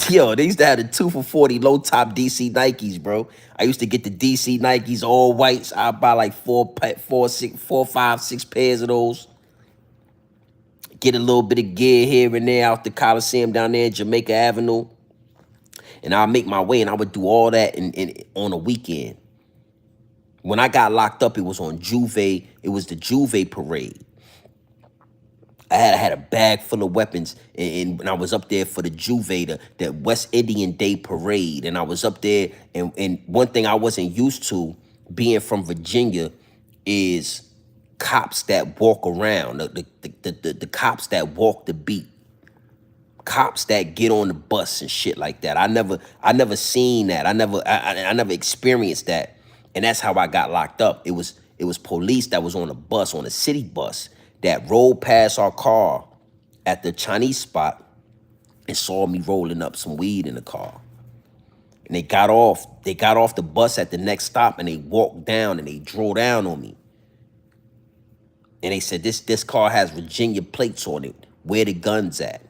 Yo, they used to have the 2 for 40 low top DC Nikes, bro. I used to get the DC Nikes all whites. I'd buy like 4, 5, 6 pairs of those. Get a little bit of gear here and there out the Coliseum down there, Jamaica Avenue. And I'll make my way, and I would do all that on a weekend. When I got locked up, it was on Juve. It was the Juve parade. I had a bag full of weapons, and I was up there for the Juve, the West Indian Day parade. And I was up there, and one thing I wasn't used to, being from Virginia, is cops that walk around, the cops that walk the beat. Cops that get on the bus and shit like that. I never seen that. I never experienced that. And that's how I got locked up. It was police that was on a bus, on a city bus, that rolled past our car at the Chinese spot and saw me rolling up some weed in the car. And they got off the bus at the next stop, and they walked down and they drove down on me. And they said, this car has Virginia plates on it. Where the guns at?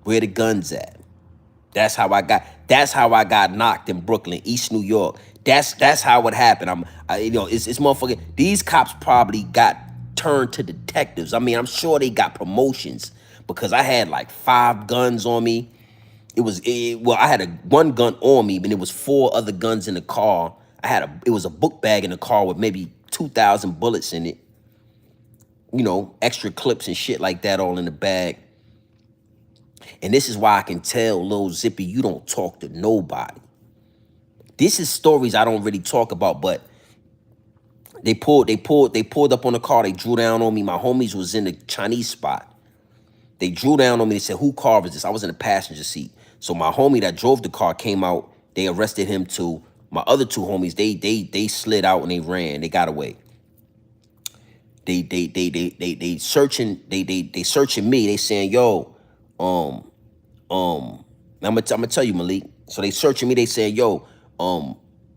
Where the guns at? That's how I got knocked in Brooklyn, East New York. That's how it happened. You know, it's motherfucking, these cops probably got turned to detectives. I mean, I'm sure they got promotions, because I had like 5 guns on me. Well, I had one gun on me, but it was 4 other guns in the car. It was a book bag in the car with maybe 2,000 bullets in it. You know, extra clips and shit like that all in the bag. And this is why I can tell Lil Zippy, you don't talk to nobody. This is stories I don't really talk about, but they pulled up on the car. They drew down on me. My homies was in the Chinese spot. They drew down on me. They said, who car was this? I was in the passenger seat. So my homie that drove the car came out. They arrested him too. My other 2 homies, they slid out and they ran. They got away. They searching me. They saying, yo, I'm gonna tell you, Malik. So they searching me. They saying, yo,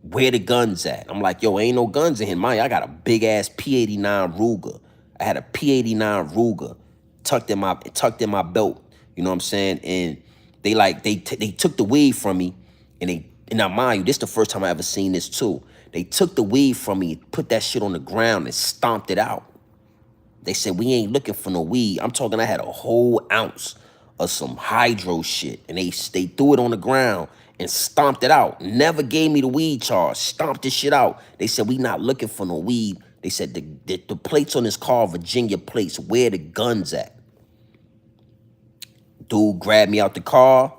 where the guns at? I'm like, yo, ain't no guns in here, man. I got a big ass P89 Ruger. I had a P89 Ruger tucked in my belt. You know what I'm saying? And they took the weed from me, and now mind you, this is the first time I ever seen this too. They took the weed from me, put that shit on the ground, and stomped it out. They said, we ain't looking for no weed. I'm talking, I had a whole ounce of some hydro shit, and they threw it on the ground and stomped it out. Never gave me the weed charge. Stomped this shit out. They said, we not looking for no weed. They said, the plates on this car, Virginia plates. Where the guns at? Dude grabbed me out the car,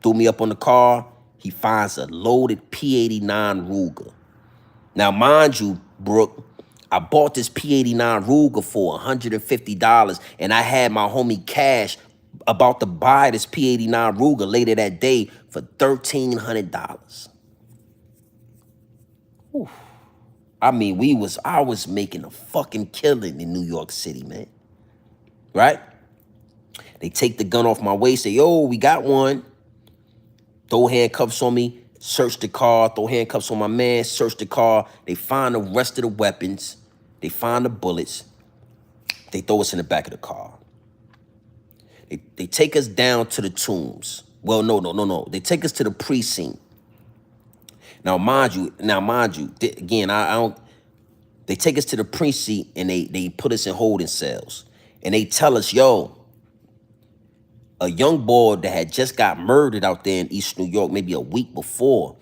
threw me up on the car. He finds a loaded P89 Ruger. Now, mind you, Brooke, I bought this P89 Ruger for $150, and I had my homie Cash about to buy this P89 Ruger later that day for $1,300. I mean, I was making a fucking killing in New York City, man. Right? They take the gun off my waist, say, yo, we got one. Throw handcuffs on me, search the car, throw handcuffs on my man, search the car. They find the rest of the weapons. They find the bullets. They throw us in the back of the car. They take us down to the Tombs. Well, no. They take us to the precinct. Now, mind you, again, I don't. They take us to the precinct, and they put us in holding cells, and they tell us, yo, a young boy that had just got murdered out there in East New York, maybe a week before,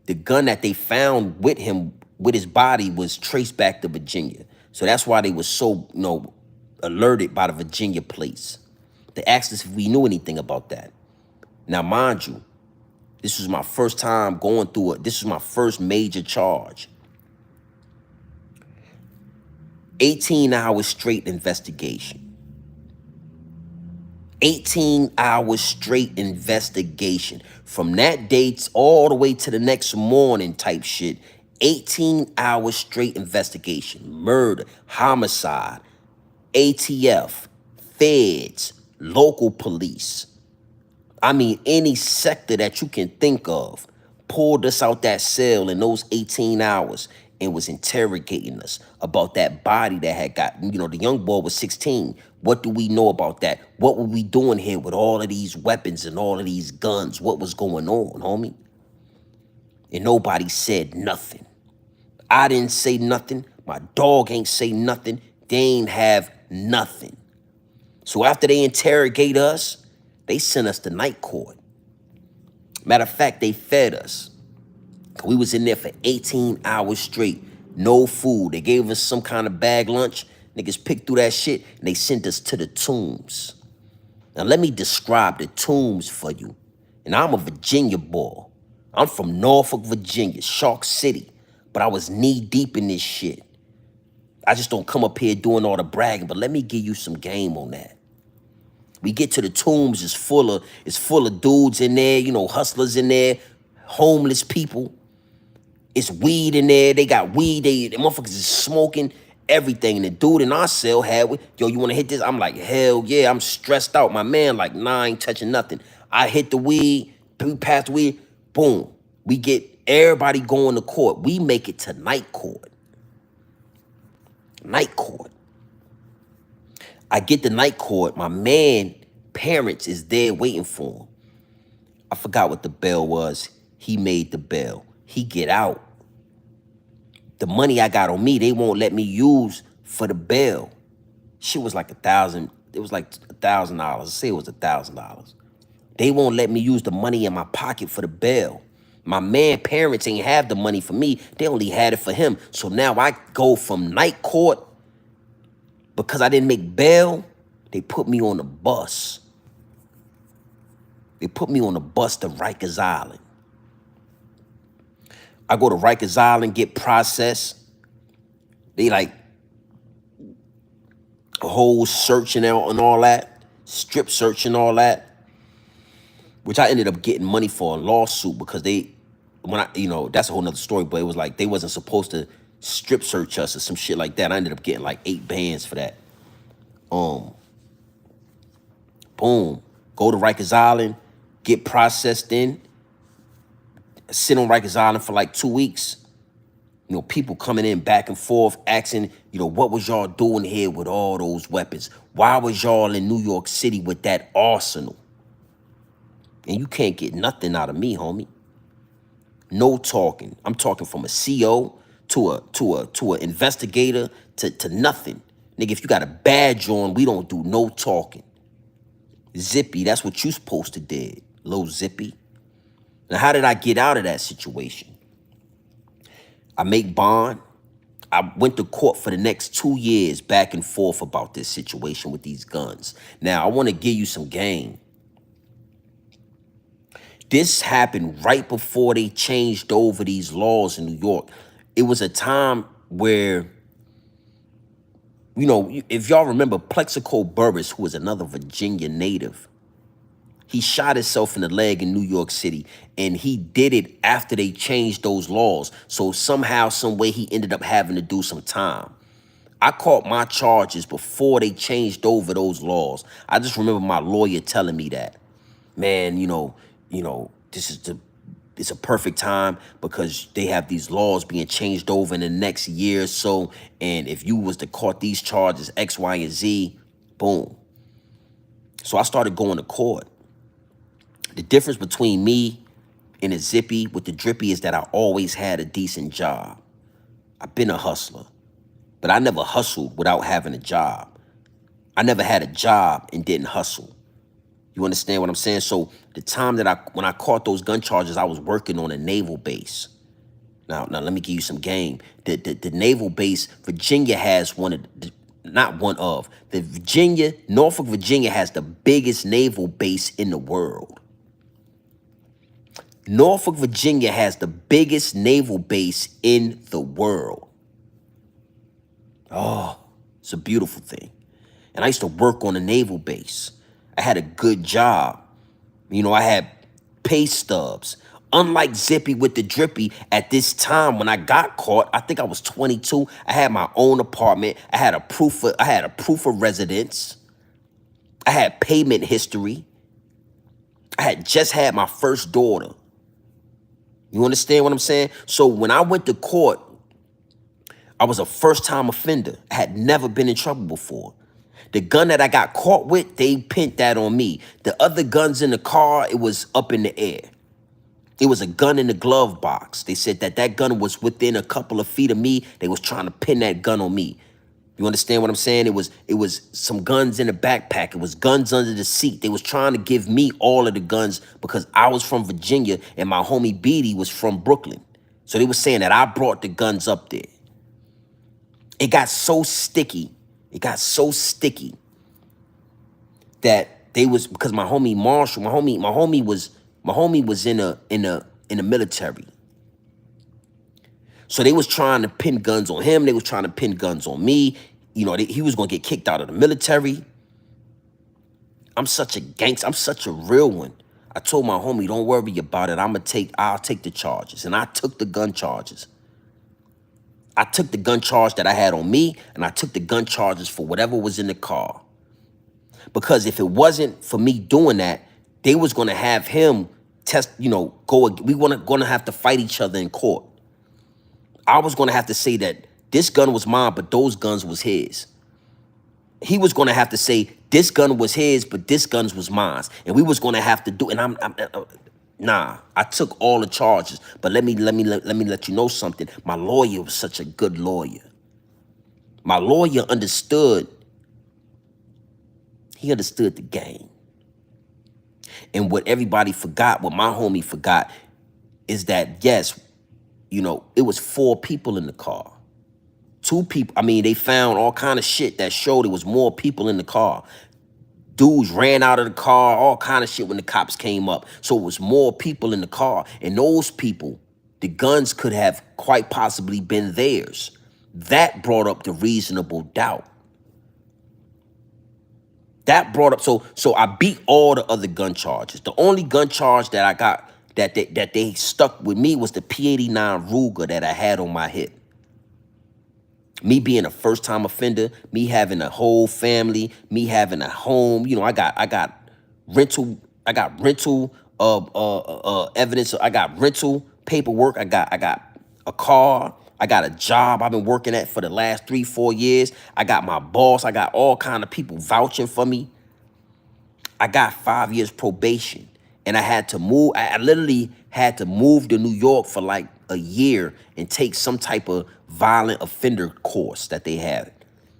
the gun that they found with him, with his body, was traced back to Virginia. So that's why they was so, alerted by the Virginia police. They asked us if we knew anything about that. Now, mind you, this was my first time going through it. This was my first major charge. 18 hours straight investigation. 18 hours straight investigation. From that date all the way to the next morning type shit. 18 hours straight investigation. Murder, homicide, ATF, feds, local police. I mean, any sector that you can think of pulled us out that cell in those 18 hours and was interrogating us about that body that had got, the young boy was 16. What do we know about that? What were we doing here with all of these weapons and all of these guns? What was going on, homie? And nobody said nothing. I didn't say nothing. My dog ain't say nothing. They ain't have nothing. So after they interrogate us, they sent us to night court. Matter of fact, they fed us. We was in there for 18 hours straight. No food. They gave us some kind of bag lunch. Niggas picked through that shit and they sent us to the tombs. Now let me describe the tombs for you. And I'm a Virginia boy. I'm from Norfolk, Virginia, Shark City. But I was knee deep in this shit. I just don't come up here doing all the bragging, but let me give you some game on that. We get to the tombs, it's full of dudes in there, hustlers in there, homeless people. It's weed in there. They got weed. The motherfuckers is smoking everything. And the dude in our cell had, yo, you want to hit this? I'm like, hell yeah. I'm stressed out. My man, like, nah, I ain't touching nothing. I hit the weed. We pass the weed. Boom. We get everybody going to court. We make it to night court. Night court. I get to night court. My man, parents is there waiting for him. I forgot what the bail was. He made the bail. He get out. The money I got on me, they won't let me use for the bail. Shit was like $1,000. It was like $1,000. Let's say it was $1,000. They won't let me use the money in my pocket for the bail. My man parents ain't have the money for me. They only had it for him. So now I go from night court. Because I didn't make bail, they put me on the bus. They put me on the bus to Rikers Island. I go to Rikers Island, get processed. They like a whole searching out and all that, strip search and all that, which I ended up getting money for a lawsuit because that's a whole nother story, but it was like they wasn't supposed to strip search us or some shit like that. I ended up getting like 8 bands for that. Boom. Go to Rikers Island, get processed in, sit on Rikers Island for like 2 weeks. People coming in back and forth asking, what was y'all doing here with all those weapons? Why was y'all in New York City with that arsenal? And you can't get nothing out of me, homie. No talking. I'm talking from a CO to a investigator to nothing. Nigga, if you got a badge on, we don't do no talking. Zippy, that's what you supposed to did, Lil Zippy. Now, how did I get out of that situation? I make bond. I went to court for the next 2 years back and forth about this situation with these guns. Now, I want to give you some game. This happened right before they changed over these laws in New York. It was a time where, if y'all remember Plexico Burris, who was another Virginia native, he shot himself in the leg in New York City, and he did it after they changed those laws. So somehow, some way, he ended up having to do some time. I caught my charges before they changed over those laws. I just remember my lawyer telling me that, man, it's a perfect time because they have these laws being changed over in the next year or so. And if you was to caught these charges, X, Y, and Z, boom. So I started going to court. The difference between me and a Zippy with the Drippy is that I always had a decent job. I've been a hustler, but I never hustled without having a job. I never had a job and didn't hustle. You understand what I'm saying? So the time that when I caught those gun charges, I was working on a naval base. Now let me give you some game. The naval base, Virginia has one of not one of, Norfolk, Virginia has the biggest naval base in the world. Norfolk, Virginia has the biggest naval base in the world. Oh, it's a beautiful thing. And I used to work on a naval base. I had a good job. You know, I had pay stubs. Unlike Zippy with the Drippy, at this time when I got caught, I think I was 22. I had my own apartment. I had a proof of residence. I had payment history. I had just had my first daughter. You understand what I'm saying? So when I went to court, I was a first-time offender. I had never been in trouble before. The gun that I got caught with, they pinned that on me. The other guns in the car, it was up in the air. It was a gun in the glove box. They said that that gun was within a couple of feet of me. They was trying to pin that gun on me. You understand what I'm saying? It was some guns in the backpack. It was guns under the seat. They was trying to give me all of the guns because I was from Virginia and my homie Beatty was from Brooklyn. So they were saying that I brought the guns up there. It got so sticky. It got so sticky that they was, because my homie Marshall, my homie was in the military. So they was trying to pin guns on him. They was trying to pin guns on me. You know, he was gonna get kicked out of the military. I'm such a gangster. I'm such a real one. I told my homie, don't worry about it. I'll take the charges. And I took the gun charges. I took the gun charge that I had on me, and I took the gun charges for whatever was in the car. Because if it wasn't for me doing that, they was gonna have him we gonna have to fight each other in court. I was gonna have to say that this gun was mine, but those guns was his. He was gonna have to say this gun was his, but this guns was mine, and we was gonna have to do. And nah. I took all the charges, but let me let you know something. My lawyer was such a good lawyer. My lawyer understood. He understood the game. And what everybody forgot, what my homie forgot, is that yes, it was 4 people in the car. 2 people, they found all kind of shit that showed it was more people in the car. Dudes ran out of the car, all kind of shit when the cops came up. So it was more people in the car. And those people, the guns could have quite possibly been theirs. That brought up the reasonable doubt. That brought up, so I beat all the other gun charges. The only gun charge that I got that they stuck with me was the P89 Ruger that I had on my hip. Me being a first-time offender, me having a whole family, me having a home, I got rental evidence, I got rental paperwork, I got a car, I got a job I've been working at for the last 3-4 years. I got my boss, I got all kind of people vouching for me. I got 5 years probation, and I had to move. I literally had to move to New York for like a year and take some type of violent offender course that they had,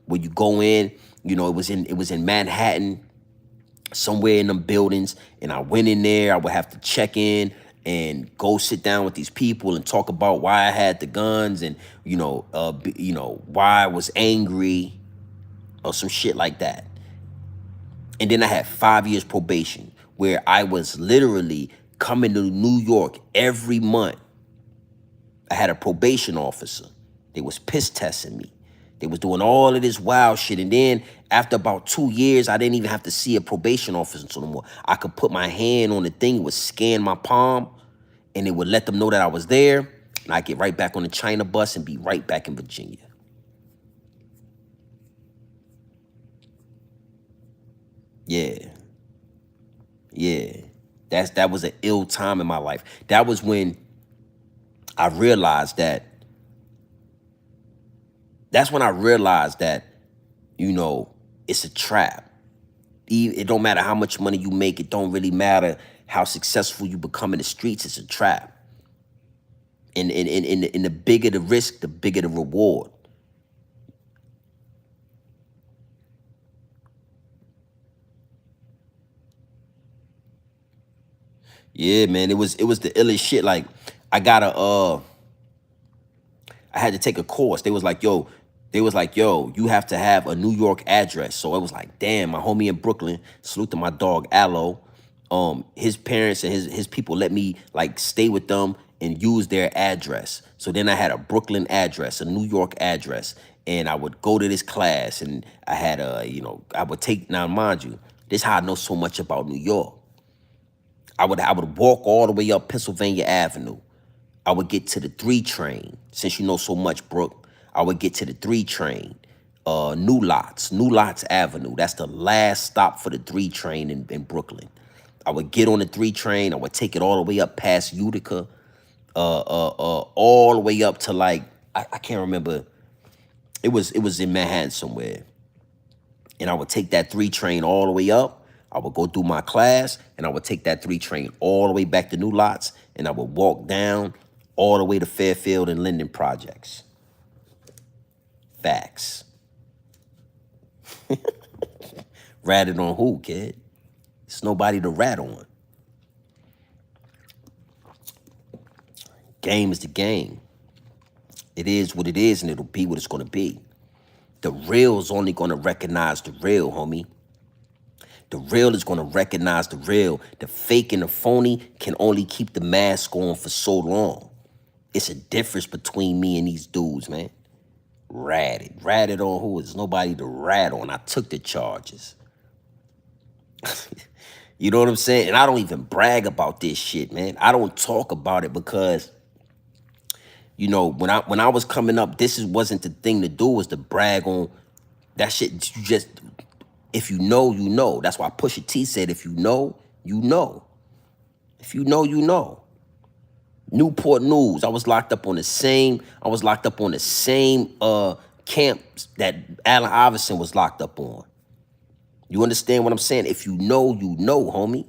where you go in. It was in Manhattan, somewhere in them buildings, and I went in there. I would have to check in and go sit down with these people and talk about why I had the guns and why I was angry or some shit like that. And then I had 5 years probation, where I was literally coming to New York every month. I had a probation officer. They was piss testing me. They was doing all of this wild shit. And then after about 2 years, I didn't even have to see a probation officer no more. I could put my hand on the thing, it would scan my palm, and it would let them know that I was there. And I'd get right back on the China bus and be right back in Virginia. Yeah. Yeah. That was an ill time in my life. That was when I realized that, it's a trap. It don't matter how much money you make. It don't really matter how successful you become in the streets. It's a trap. And the bigger the risk, the bigger the reward. Yeah, man, it was the illest shit. Like, I had to take a course. They was like, yo, They was like, yo, you have to have a New York address. So it was like, damn, my homie in Brooklyn, salute to my dog Aloe. His parents and his people let me like stay with them and use their address. So then I had a Brooklyn address, a New York address, and I would go to this class and I had I would take, now mind you, this is how I know so much about New York. I would walk all the way up Pennsylvania Avenue. I would get to the 3 train. Since you know so much, Brooke, I would get to the 3 train. New Lots Avenue. That's the last stop for the 3 train in Brooklyn. I would get on the 3 train. I would take it all the way up past Utica, all the way up to like I can't remember. It was in Manhattan somewhere, and I would take that 3 train all the way up. I would go through my class, and I would take that 3 train all the way back to New Lots, and I would walk down all the way to Fairfield and Linden Projects. Facts. Ratted on who, kid? It's nobody to rat on. Game is the game. It is what it is, and it'll be what it's going to be. The real's only going to recognize the real, homie. The real is going to recognize the real. The fake and the phony can only keep the mask on for so long. It's a difference between me and these dudes, man. Ratted on who? There's nobody to rat on. I took the charges. You know what I'm saying? And I don't even brag about this shit, man. I don't talk about it because, you know, when I was coming up, wasn't the thing to do, was to brag on that shit. You just, if you know, you know. That's why Pusha T said, if you know, you know. If you know, you know. Newport News. I was locked up on the same camp that Allen Iverson was locked up on. You understand what I'm saying? If you know, you know, homie.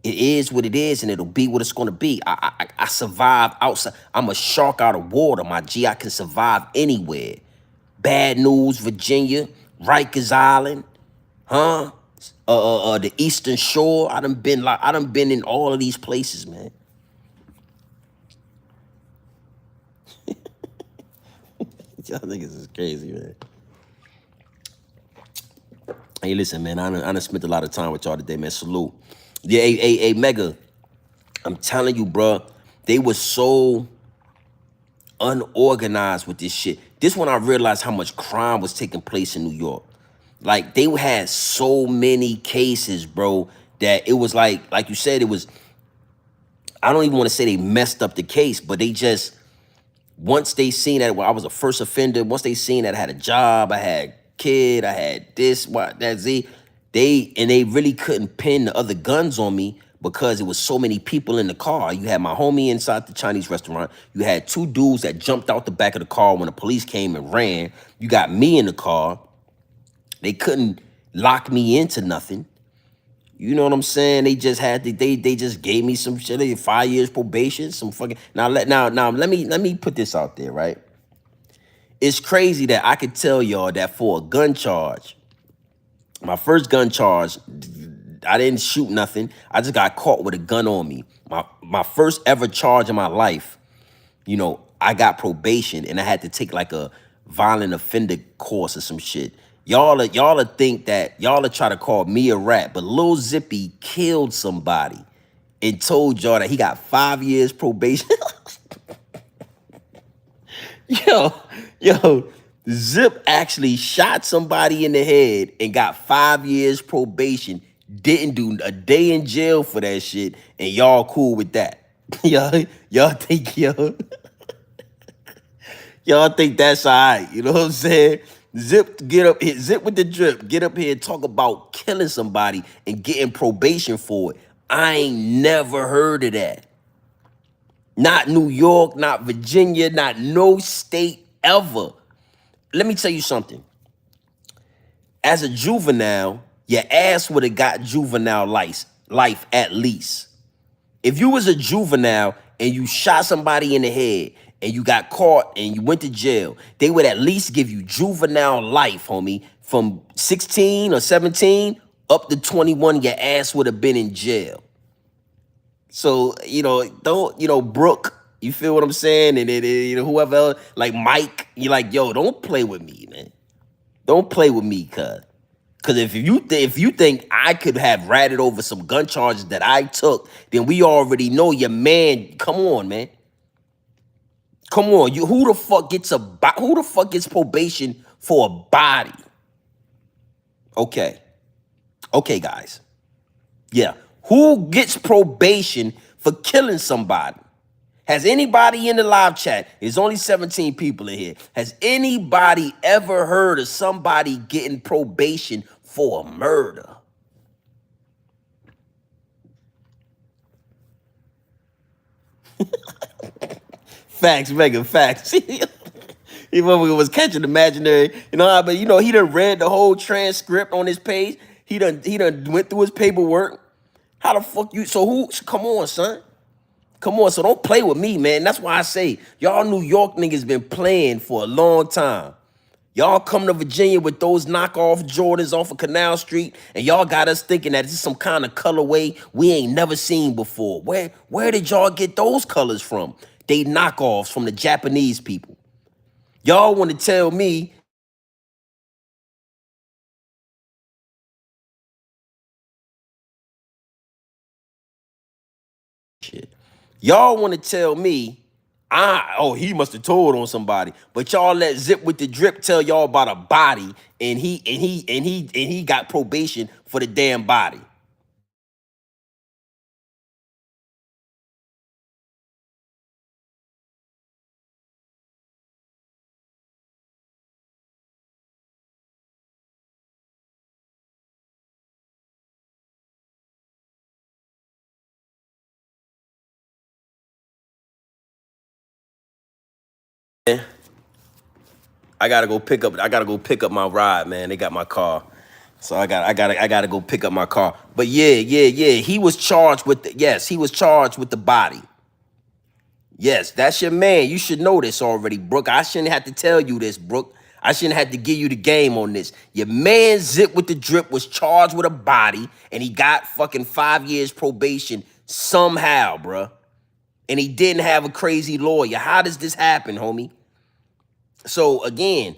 It is what it is, and it'll be what it's gonna be. I survive outside. I'm a shark out of water, my G. I can survive anywhere. Bad News, Virginia, Rikers Island, huh? The Eastern Shore. I done been in all of these places, man. Y'all niggas is crazy, man. Hey, listen, man, I done spent a lot of time with y'all today, man. Salute. Yeah, hey, Mega, I'm telling you, bro, they were so unorganized with this shit. This when I realized how much crime was taking place in New York. Like, they had so many cases, bro, that it was like you said, it was, I don't even want to say they messed up the case, but they just, once they seen that I was a first offender, once they seen that I had a job, I had kid, I had this, what, that, Z, they really couldn't pin the other guns on me because it was so many people in the car. You had my homie inside the Chinese restaurant. You had 2 dudes that jumped out the back of the car when the police came and ran. You got me in the car. They couldn't lock me into nothing. You know what I'm saying? They just had to, they just gave me some shit, 5 years probation, some fucking, now let me put this out there, right? It's crazy that I could tell y'all that for a gun charge, my first gun charge, I didn't shoot nothing. I just got caught with a gun on me. My first ever charge in my life, you know, I got probation and I had to take like a violent offender course or some shit. Y'all think that, y'all try to call me a rat, but Lil Zippy killed somebody and told y'all that he got 5 years probation. Yo, Zip actually shot somebody in the head and got 5 years probation. Didn't do a day in jail for that shit, and y'all cool with that. y'all think y'all think that's all right. You know what I'm saying? Zip, get up here. Zip with the drip. Get up here and talk about killing somebody and getting probation for it. I ain't never heard of that. Not New York, not Virginia, not no state ever. Let me tell you something. As a juvenile, your ass would have got juvenile life at least. If you was a juvenile and you shot somebody in the head and you got caught and you went to jail, they would at least give you juvenile life, homie. From 16 or 17 up to 21, your ass would have been in jail. So, Brooke, You feel what I'm saying? And you know, whoever else, like Mike, you're like, yo, don't play with me, man. Don't play with me, cuz. Cause if you think I could have ratted over some gun charges that I took, then we already know your man. Come on, man. Come on. You who the fuck gets who the fuck gets probation for a body? Okay. Okay, guys. Yeah. Who gets probation for killing somebody? Has anybody in the live chat? There's only 17 people in here. Has anybody ever heard of somebody getting probation for a murder? Facts, Megan, facts. He was catching imaginary, you know, but you know, he done read the whole transcript on his page. He done went through his paperwork. How the fuck you come on, son. Come on, so don't play with me, man. That's why I say y'all New York niggas been playing for a long time. Y'all come to Virginia with those knockoff Jordans off of Canal Street, and y'all got us thinking that this is some kind of colorway we ain't never seen before. Where did y'all get those colors from? They knockoffs from the Japanese people. Y'all want to tell me shit. Y'all want to tell me he must have told on somebody, but y'all let Zip with the Drip tell y'all about a body, and he got probation for the damn body. I gotta go pick up my ride, man. They got my car. So I gotta go pick up my car. But yeah. He was charged with he was charged with the body. Yes, that's your man. You should know this already, Brooke. I shouldn't have to tell you this, Brooke. I shouldn't have to give you the game on this. Your man Zip with the Drip was charged with a body, and he got fucking 5 years probation somehow, bruh. And he didn't have a crazy lawyer. How does this happen, homie? So again,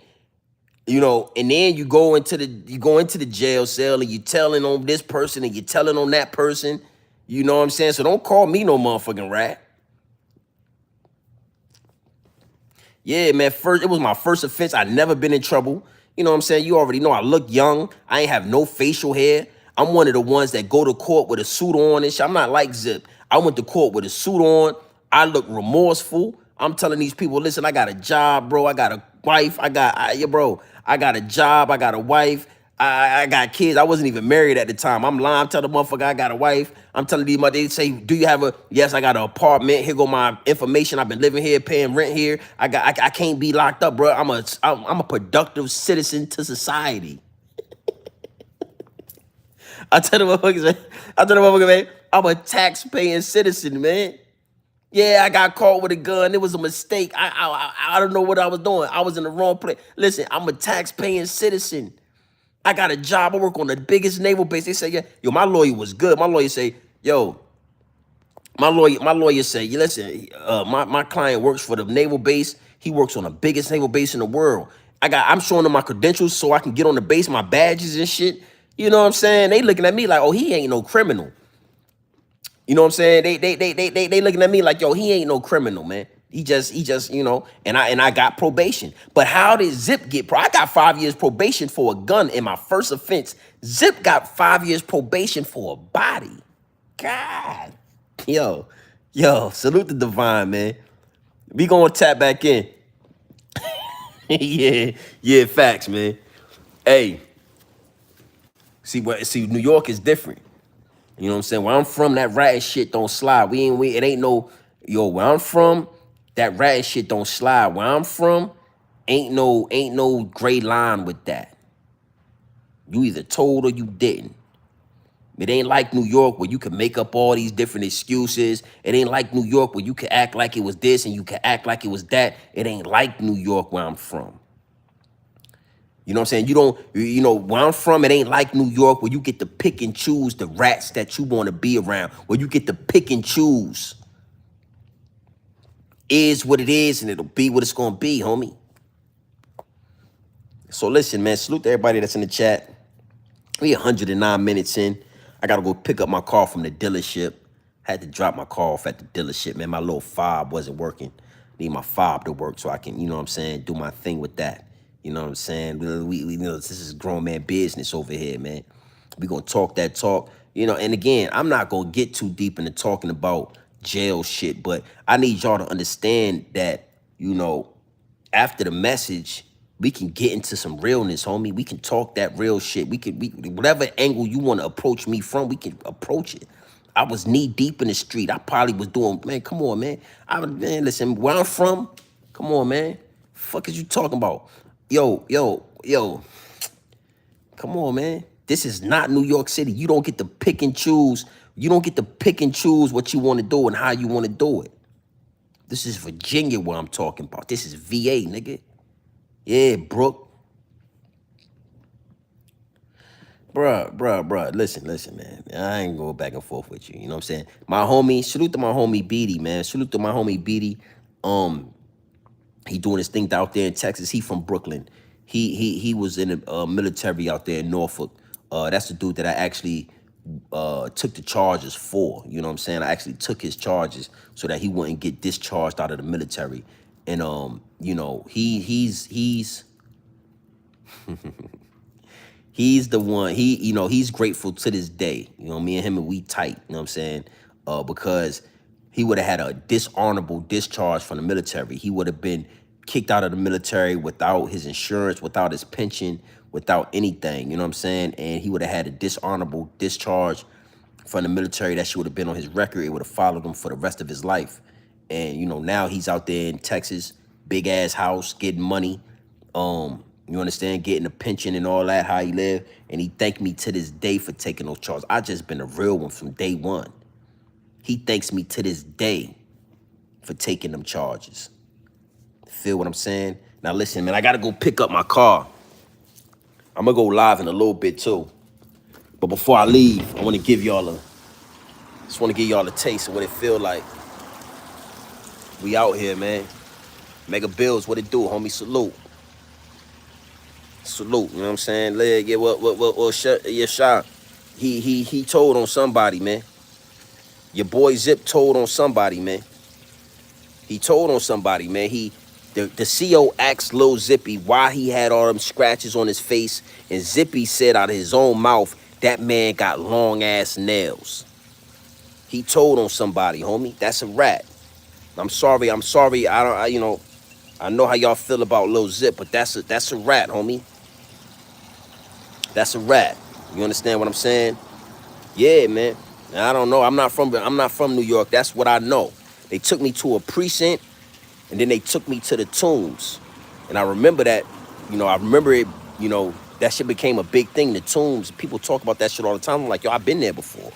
you know, and then you go into the jail cell and you telling on this person and you telling on that person. You know what I'm saying? So don't call me no motherfucking rat. Yeah, man. It was my first offense. I never been in trouble. You know what I'm saying? You already know I look young. I ain't have no facial hair. I'm one of the ones that go to court with a suit on and shit. I'm not like Zip. I went to court with a suit on. I look remorseful. I'm telling these people, listen, I got a job, bro. I got a wife. I got a job. I got a wife. I got kids. I wasn't even married at the time. I'm lying. I'm telling the motherfucker I got a wife. I'm telling these they say, do you have yes, I got an apartment. Here go my information. I've been living here, paying rent here. I can't be locked up, bro. I'm a productive citizen to society. I tell the motherfuckers, man, I'm a tax-paying citizen, man. Yeah, I got caught with a gun. It was a mistake. I don't know what I was doing. I was in the wrong place. Listen, I'm a tax-paying citizen. I got a job. I work on the biggest naval base. They say, yeah, yo, my lawyer was good. My lawyer say, yo, my lawyer say, listen, my client works for the naval base. He works on the biggest naval base in the world. I'm showing them my credentials so I can get on the base, my badges and shit. You know what I'm saying? They looking at me like, oh, he ain't no criminal. You know what I'm saying? They looking at me like, yo, he ain't no criminal, man. He just, you know, and I got probation. But how did Zip get I got 5 years probation for a gun in my first offense. Zip got 5 years probation for a body. God. Yo, salute the divine, man. We gonna tap back in. yeah, facts, man. Hey, see, New York is different. You know what I'm saying? Where I'm from, that rat shit don't slide. It ain't no, where I'm from, that rat shit don't slide. Where I'm from, ain't no gray line with that. You either told or you didn't. It ain't like New York where you can make up all these different excuses. It ain't like New York where you can act like it was this and you can act like it was that. It ain't like New York where I'm from. You know what I'm saying? Where I'm from, it ain't like New York where you get to pick and choose the rats that you want to be around, where you get to pick and choose. Is what it is, and it'll be what it's gonna be, homie. So listen, man, salute to everybody that's in the chat. We 109 minutes in. I gotta go pick up my car from the dealership. Had to drop my car off at the dealership, man. My little fob wasn't working. Need my fob to work so I can, you know what I'm saying, do my thing with that. You know what I'm saying? We you know, this is grown man business over here, man. We gonna talk that talk, you know. And again, I'm not gonna get too deep into talking about jail shit, but I need y'all to understand that, you know, after the message, we can get into some realness, homie. We can talk that real shit. We whatever angle you want to approach me from, we can approach it. I was knee deep in the street. I probably was doing, man, come on, man. Man, listen, where I'm from, come on, man. Fuck is you talking about? Yo, come on, man. This is not New York City. You don't get to pick and choose. You don't get to pick and choose what you want to do and how you want to do it. This is Virginia where I'm talking about. This is VA, nigga. Yeah, Brooke. Bruh. Listen, man. I ain't going back and forth with you. You know what I'm saying? My homie, salute to my homie Beatty, man. Salute to my homie Beatty. He doing his thing out there in Texas. He from Brooklyn. He was in the military out there in Norfolk. That's the dude that I actually took the charges for. You know what I'm saying? I actually took his charges so that he wouldn't get discharged out of the military. And you know, he's he's the one. You know, he's grateful to this day. You know, me and him, and we tight. You know what I'm saying? Because he would have had a dishonorable discharge from the military. He would have been kicked out of the military without his insurance, without his pension, without anything. You know what I'm saying? And he would have had a dishonorable discharge from the military. That shit would have been on his record. It would have followed him for the rest of his life. And, you know, now he's out there in Texas, big ass house, getting money. You understand, getting a pension and all that, how he lived. And he thanked me to this day for taking those charges. I just been a real one from day one. He thanks me to this day for taking them charges. Feel what I'm saying? Now listen, man, I gotta go pick up my car. I'm gonna go live in a little bit too. But before I leave, I wanna give y'all a taste of what it feel like. We out here, man. Mega Bills, what it do, homie? Salute. Salute, you know what I'm saying? Yeah, yeah, shot. He told on somebody, man. Your boy Zip told on somebody, man. He told on somebody, man. The CO asked Lil Zippy why he had all them scratches on his face, and Zippy said out of his own mouth, that man got long ass nails. He told on somebody, homie. That's a rat. I'm sorry. You know, I know how y'all feel about Lil Zip, but that's a rat, homie. That's a rat. You understand what I'm saying? Yeah, man. I don't know. I'm not from New York. That's what I know. They took me to a precinct, and then they took me to the Tombs. And I remember that, you know, you know, that shit became a big thing, the Tombs. People talk about that shit all the time. I'm like, yo, I've been there before.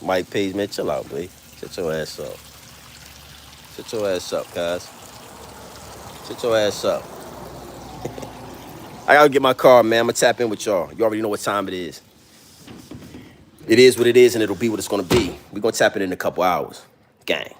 Mike Page, man, chill out, boy. Shut your ass up. Shut your ass up, guys. Shut your ass up. I gotta get my car, man. I'm gonna tap in with y'all. You already know what time it is. It is what it is, and it'll be what it's gonna be. We're gonna tap it in a couple hours. Gang.